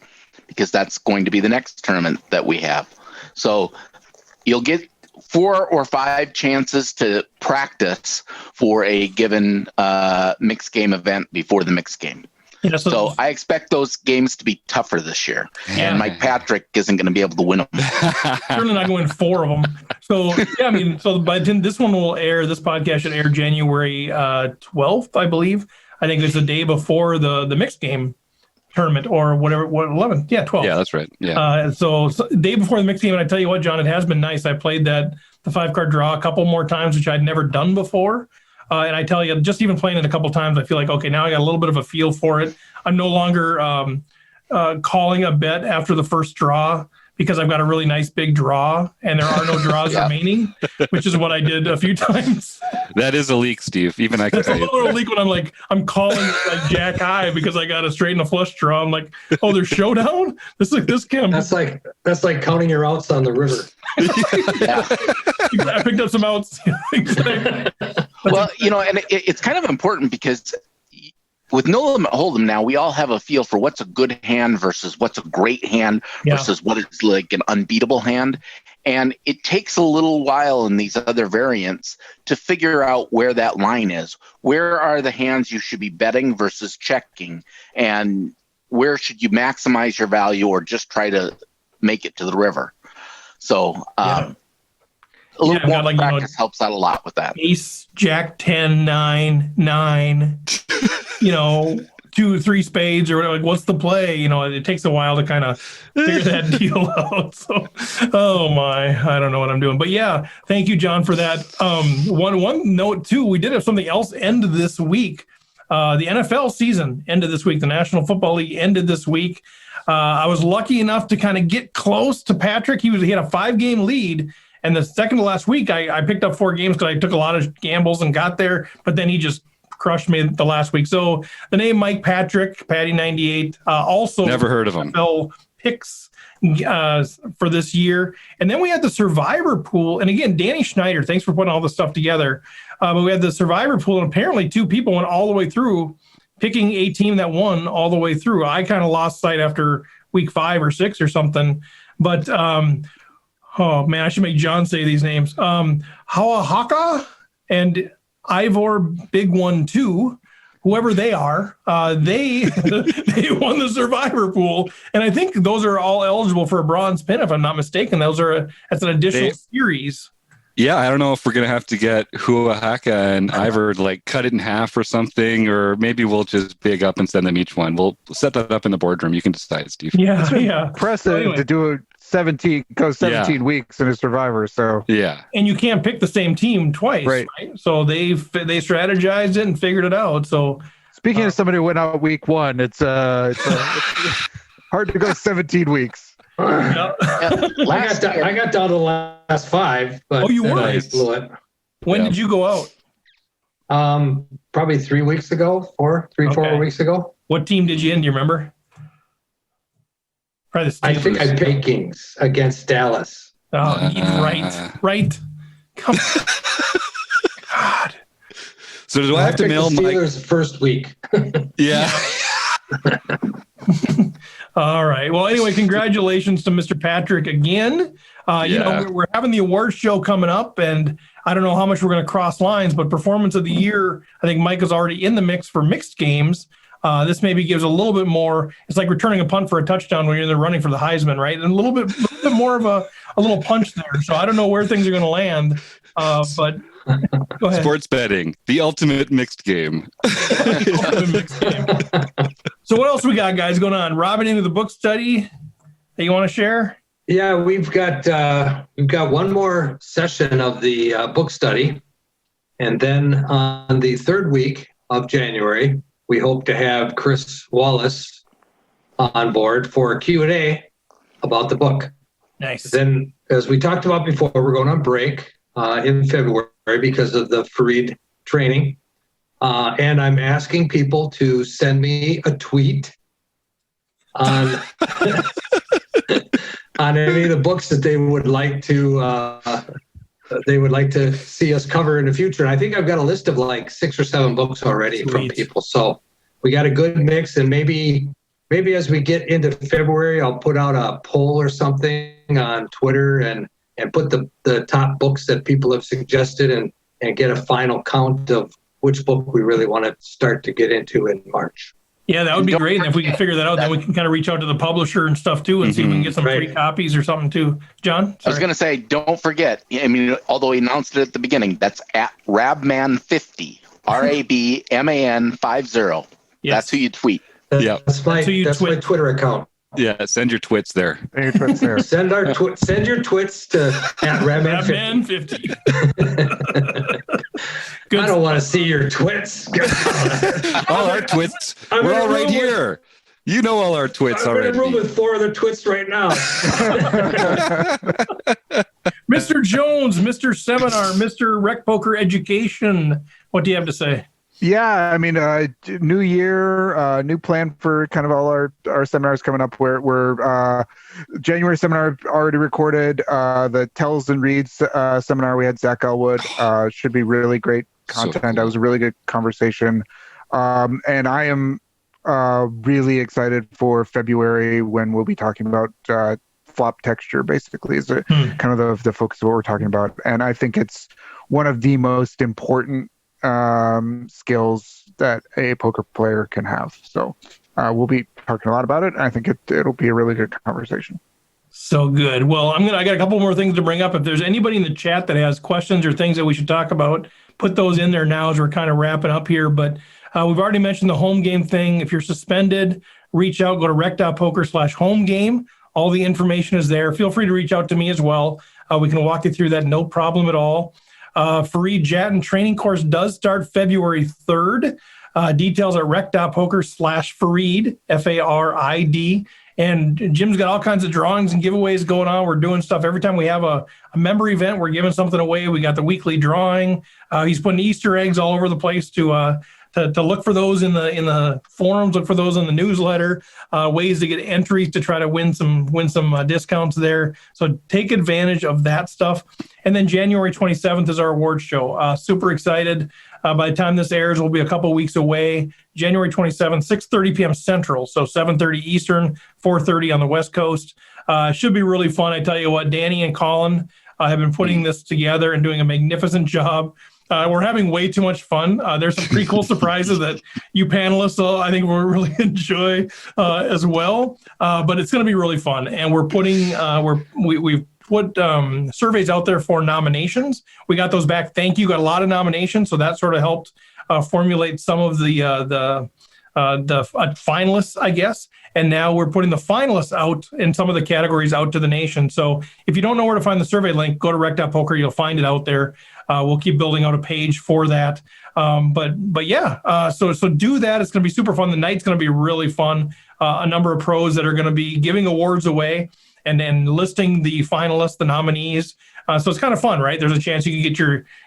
because that's going to be the next tournament that we have. So you'll get 4 or 5 chances to practice for a given mixed game event before the mixed game. Yeah, so I expect those games to be tougher this year. Yeah. And Mike Patrick isn't going to be able to win them. Certainly not going 4 of them. So, yeah, by then this one will air, this podcast should air January 12th, I believe. I think it's the day before the mixed game tournament or whatever, 11th? Yeah, 12th. Yeah, that's right. Yeah. So day before the mixed game, and I tell you what, John, it has been nice. I played the 5-card draw a couple more times, which I'd never done before. And I tell you, just even playing it a couple times, I feel like, okay, now I got a little bit of a feel for it. I'm no longer calling a bet after the first draw, because I've got a really nice big draw and there are no draws remaining, which is what I did a few times. That is a leak, Steve. Even I can say a little leak when I'm calling like Jack High because I got a straight and a flush draw. I'm like, oh, there's showdown? This can. That's like counting your outs on the river. I picked up some outs. Well, and it's kind of important because with no limit hold'em now, we all have a feel for what's a good hand versus what's a great hand versus what is like an unbeatable hand. And it takes a little while in these other variants to figure out where that line is. Where are the hands you should be betting versus checking? And where should you maximize your value or just try to make it to the river? So a little more practice helps out a lot with that. Ace, Jack 10, 9, 9, 2, 3 spades or whatever. Like, what's the play? It takes a while to kind of figure that deal out. So, oh my, I don't know what I'm doing. But yeah, thank you, John, for that. One note too, we did have something else end this week. The NFL season ended this week. The National Football League ended this week. I was lucky enough to kind of get close to Patrick. He had a 5-game lead. And the second to last week, I picked up 4 games because I took a lot of gambles and got there. But then he just crushed me the last week. So the name Mike Patrick, Patty 98, also never heard of him. NFL picks for this year. And then we had the Survivor pool. And again, Danny Schneider, thanks for putting all this stuff together. But we had the Survivor pool, and apparently 2 people went all the way through, picking a team that won all the way through. I kind of lost sight after week 5 or 6 or something. But oh man, I should make John say these names. Hawahaka and Ivor Big 1-2, whoever they are, they won the Survivor pool, and I think those are all eligible for a bronze pin, if I'm not mistaken. That's an additional series. Yeah, I don't know if we're gonna have to get Huahaka and Ivor cut it in half or something, or maybe we'll just big up and send them each one. We'll set that up in the boardroom. You can decide, Steve. Yeah. Impressive to do it. 17 weeks in a Survivor, so yeah, and you can't pick the same team twice, right? So they strategized it and figured it out. So speaking of somebody who went out week 1, it's hard to go 17 weeks. I got down to the last 5, but you were? I blew it. When did you go out? Probably 3 weeks ago, 4 weeks ago. What team did you end? Do you remember? I think I picked Kings against Dallas. Oh, right. Come on. God. So do I have to mail the my Steelers first week? Yeah. All right. Well, anyway, congratulations to Mr. Patrick again. You know, we're having the awards show coming up, and I don't know how much we're going to cross lines, but performance of the year, I think Mike is already in the mix for mixed games. This maybe gives a little bit more. It's like returning a punt for a touchdown when you're in there running for the Heisman, right? And a little bit more of a little punch there. So I don't know where things are going to land, but go ahead. Sports betting, the ultimate mixed game. Ultimate mixed game. So what else we got, guys, going on? Robin, into the book study that you want to share? Yeah, we've got one more session of the book study, and then on the third week of January, we hope to have Chris Wallace on board for a Q&A about the book. Nice. Then, as we talked about before, we're going on break in February because of the Farid training. And I'm asking people to send me a tweet on on any of the books that they would like to see us cover in the future. And I think I've got a list of like 6 or 7 books already from people. So we got a good mix, and maybe as we get into February, I'll put out a poll or something on Twitter and put the top books that people have suggested and get a final count of which book we really want to start to get into in March. Yeah, that would be great. And if we can figure that out, then we can kind of reach out to the publisher and stuff too and see if we can get some free copies or something too. John? Sorry. I was going to say, don't forget, I mean, although he announced it at the beginning, that's at Rabman50, RABMAN50. Yes. That's who you tweet. That's my Twitter account. Yeah, send your twits there. Send your twits to at Rabman50. I don't want to see your twits. All our twits. We're all right here. You know all our twits already. I'm in a room with 4 other twits right now. Mr. Jones, Mr. Seminar, Mr. RecPoker Education. What do you have to say? Yeah, I mean, new year, new plan for kind of all our seminars coming up. We're January seminar already recorded. The Tells and Reads seminar, we had Zach Elwood. Should be really great content. So cool. That was a really good conversation. And I am really excited for February when we'll be talking about flop texture, basically, is kind of the focus of what we're talking about. And I think it's one of the most important skills that a poker player can have. So we'll be talking a lot about it. And I think it'll be a really good conversation. So good. Well, I got a couple more things to bring up. If there's anybody in the chat that has questions or things that we should talk about, put those in there now as we're kind of wrapping up here. But we've already mentioned the home game thing. If you're suspended, reach out, go to rec.poker/home game. All the information is there. Feel free to reach out to me as well. We can walk you through that, no problem at all. Farid Jattin training course does start February 3rd. Details at rec.poker/Farid, Farid. And Jim's got all kinds of drawings and giveaways going on. We're doing stuff every time we have a member event. We're giving something away. We got the weekly drawing. He's putting Easter eggs all over the place to look for those in the forums, look for those in the newsletter, ways to get entries to try to win some discounts there. So take advantage of that stuff. And then January 27th is our awards show. Super excited. By the time this airs, we'll be a couple weeks away. January 27th, 6:30 p.m. Central, so 7:30 Eastern, 4:30 on the West Coast. Should be really fun. I tell you what, Danny and Colin have been putting this together and doing a magnificent job. We're having way too much fun. There's some pretty cool surprises that you panelists, I think, will really enjoy as well. But it's going to be really fun, and we're putting we've put surveys out there for nominations. We got those back. Thank you. Got a lot of nominations, so that sort of helped formulate some of the finalists, I guess. And now we're putting the finalists out in some of the categories out to the nation. So if you don't know where to find the survey link, go to rec.poker. You'll find it out there. We'll keep building out a page for that. But yeah, so do that. It's going to be super fun. The night's going to be really fun. A number of pros that are going to be giving awards away and then listing the finalists, the nominees. So it's kind of fun, right? There's a chance you can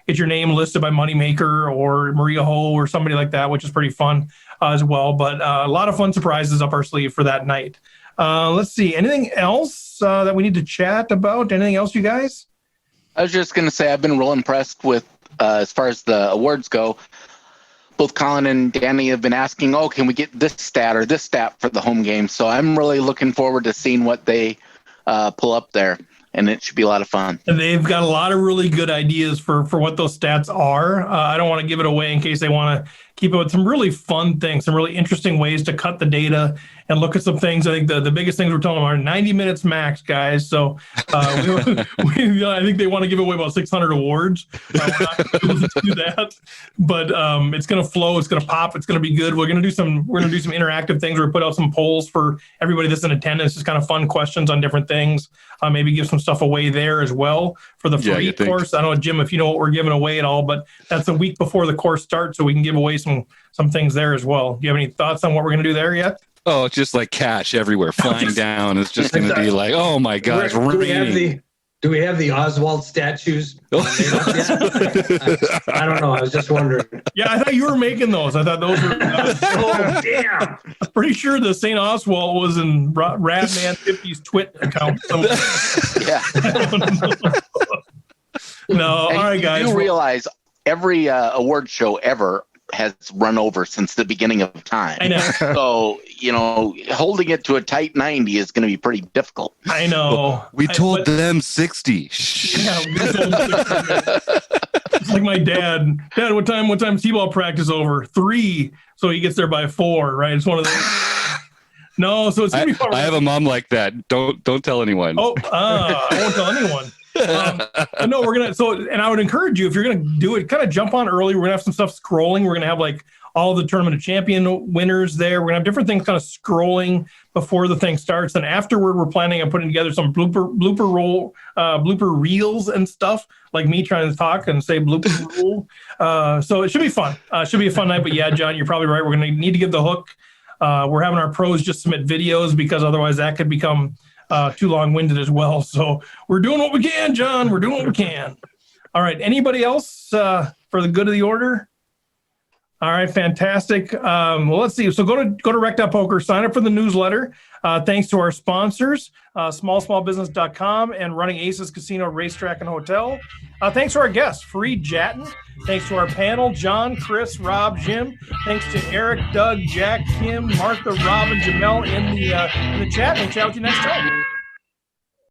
get your name listed by Moneymaker or Maria Ho or somebody like that, which is pretty fun as well. But a lot of fun surprises up our sleeve for that night. Let's see. Anything else that we need to chat about? Anything else, you guys? I was just going to say I've been real impressed with, as far as the awards go, both Colin and Danny have been asking, oh, can we get this stat or this stat for the home game? So I'm really looking forward to seeing what they pull up there, and it should be a lot of fun. And they've got a lot of really good ideas for what those stats are. I don't want to give it away in case they want to keep it with some really fun things, some really interesting ways to cut the data and look at some things. I think the biggest things we're telling them are 90 minutes max, guys. So I think they want to give away about 600 awards. We're not going to be able to do that, but it's going to flow. It's going to pop. It's going to be good. We're going to do some interactive things. We're going to put out some polls for everybody that's in attendance. Just kind of fun questions on different things. Maybe give some stuff away there as well for the free course. I don't know, Jim, if you know what we're giving away at all, but that's a week before the course starts, so we can give away some things there as well. Do you have any thoughts on what we're going to do there yet? Oh, it's just like cash everywhere flying down. It's just going to be like, oh my gosh, do we have the Oswald statues? I don't know. I was just wondering. Yeah, I thought you were making those. I thought those were. Oh, damn. I'm pretty sure the St. Oswald was in Radman 50's Twit account somewhere. Yeah. No, all right, guys. You realize every award show ever has run over since the beginning of time. I know. So, holding it to a tight 90 is going to be pretty difficult. I know. We told them 60. Yeah, we told them 60. It's like my dad. Dad, what time T-ball practice over? 3. So he gets there by 4, right? It's one of those. No, so it's gonna be fun. I have a mom like that. Don't tell anyone. Oh, I won't tell anyone. No, we're gonna. And I would encourage you, if you're gonna do it, kind of jump on early. We're gonna have some stuff scrolling. We're gonna have like all the Tournament of Champion winners there. We're gonna have different things kind of scrolling before the thing starts. And afterward, we're planning on putting together some blooper reels and stuff, like me trying to talk and say blooper rule. So it should be fun. Should be a fun night. But yeah, John, you're probably right. We're gonna need to give the hook. We're having our pros just submit videos because otherwise that could become too long-winded as well. So we're doing what we can, John. We're doing what we can. All right. Anybody else for the good of the order? All right. Fantastic. Well, let's see. So go to rec.poker, sign up for the newsletter. Thanks to our sponsors, smallbusiness.com and Running Aces Casino, Racetrack, and Hotel. Thanks to our guests, Farid Jattin. Thanks to our panel, John, Chris, Rob, Jim. Thanks to Eric, Doug, Jack, Kim, Martha, Robin, Jamel in the chat. We'll chat with you next time.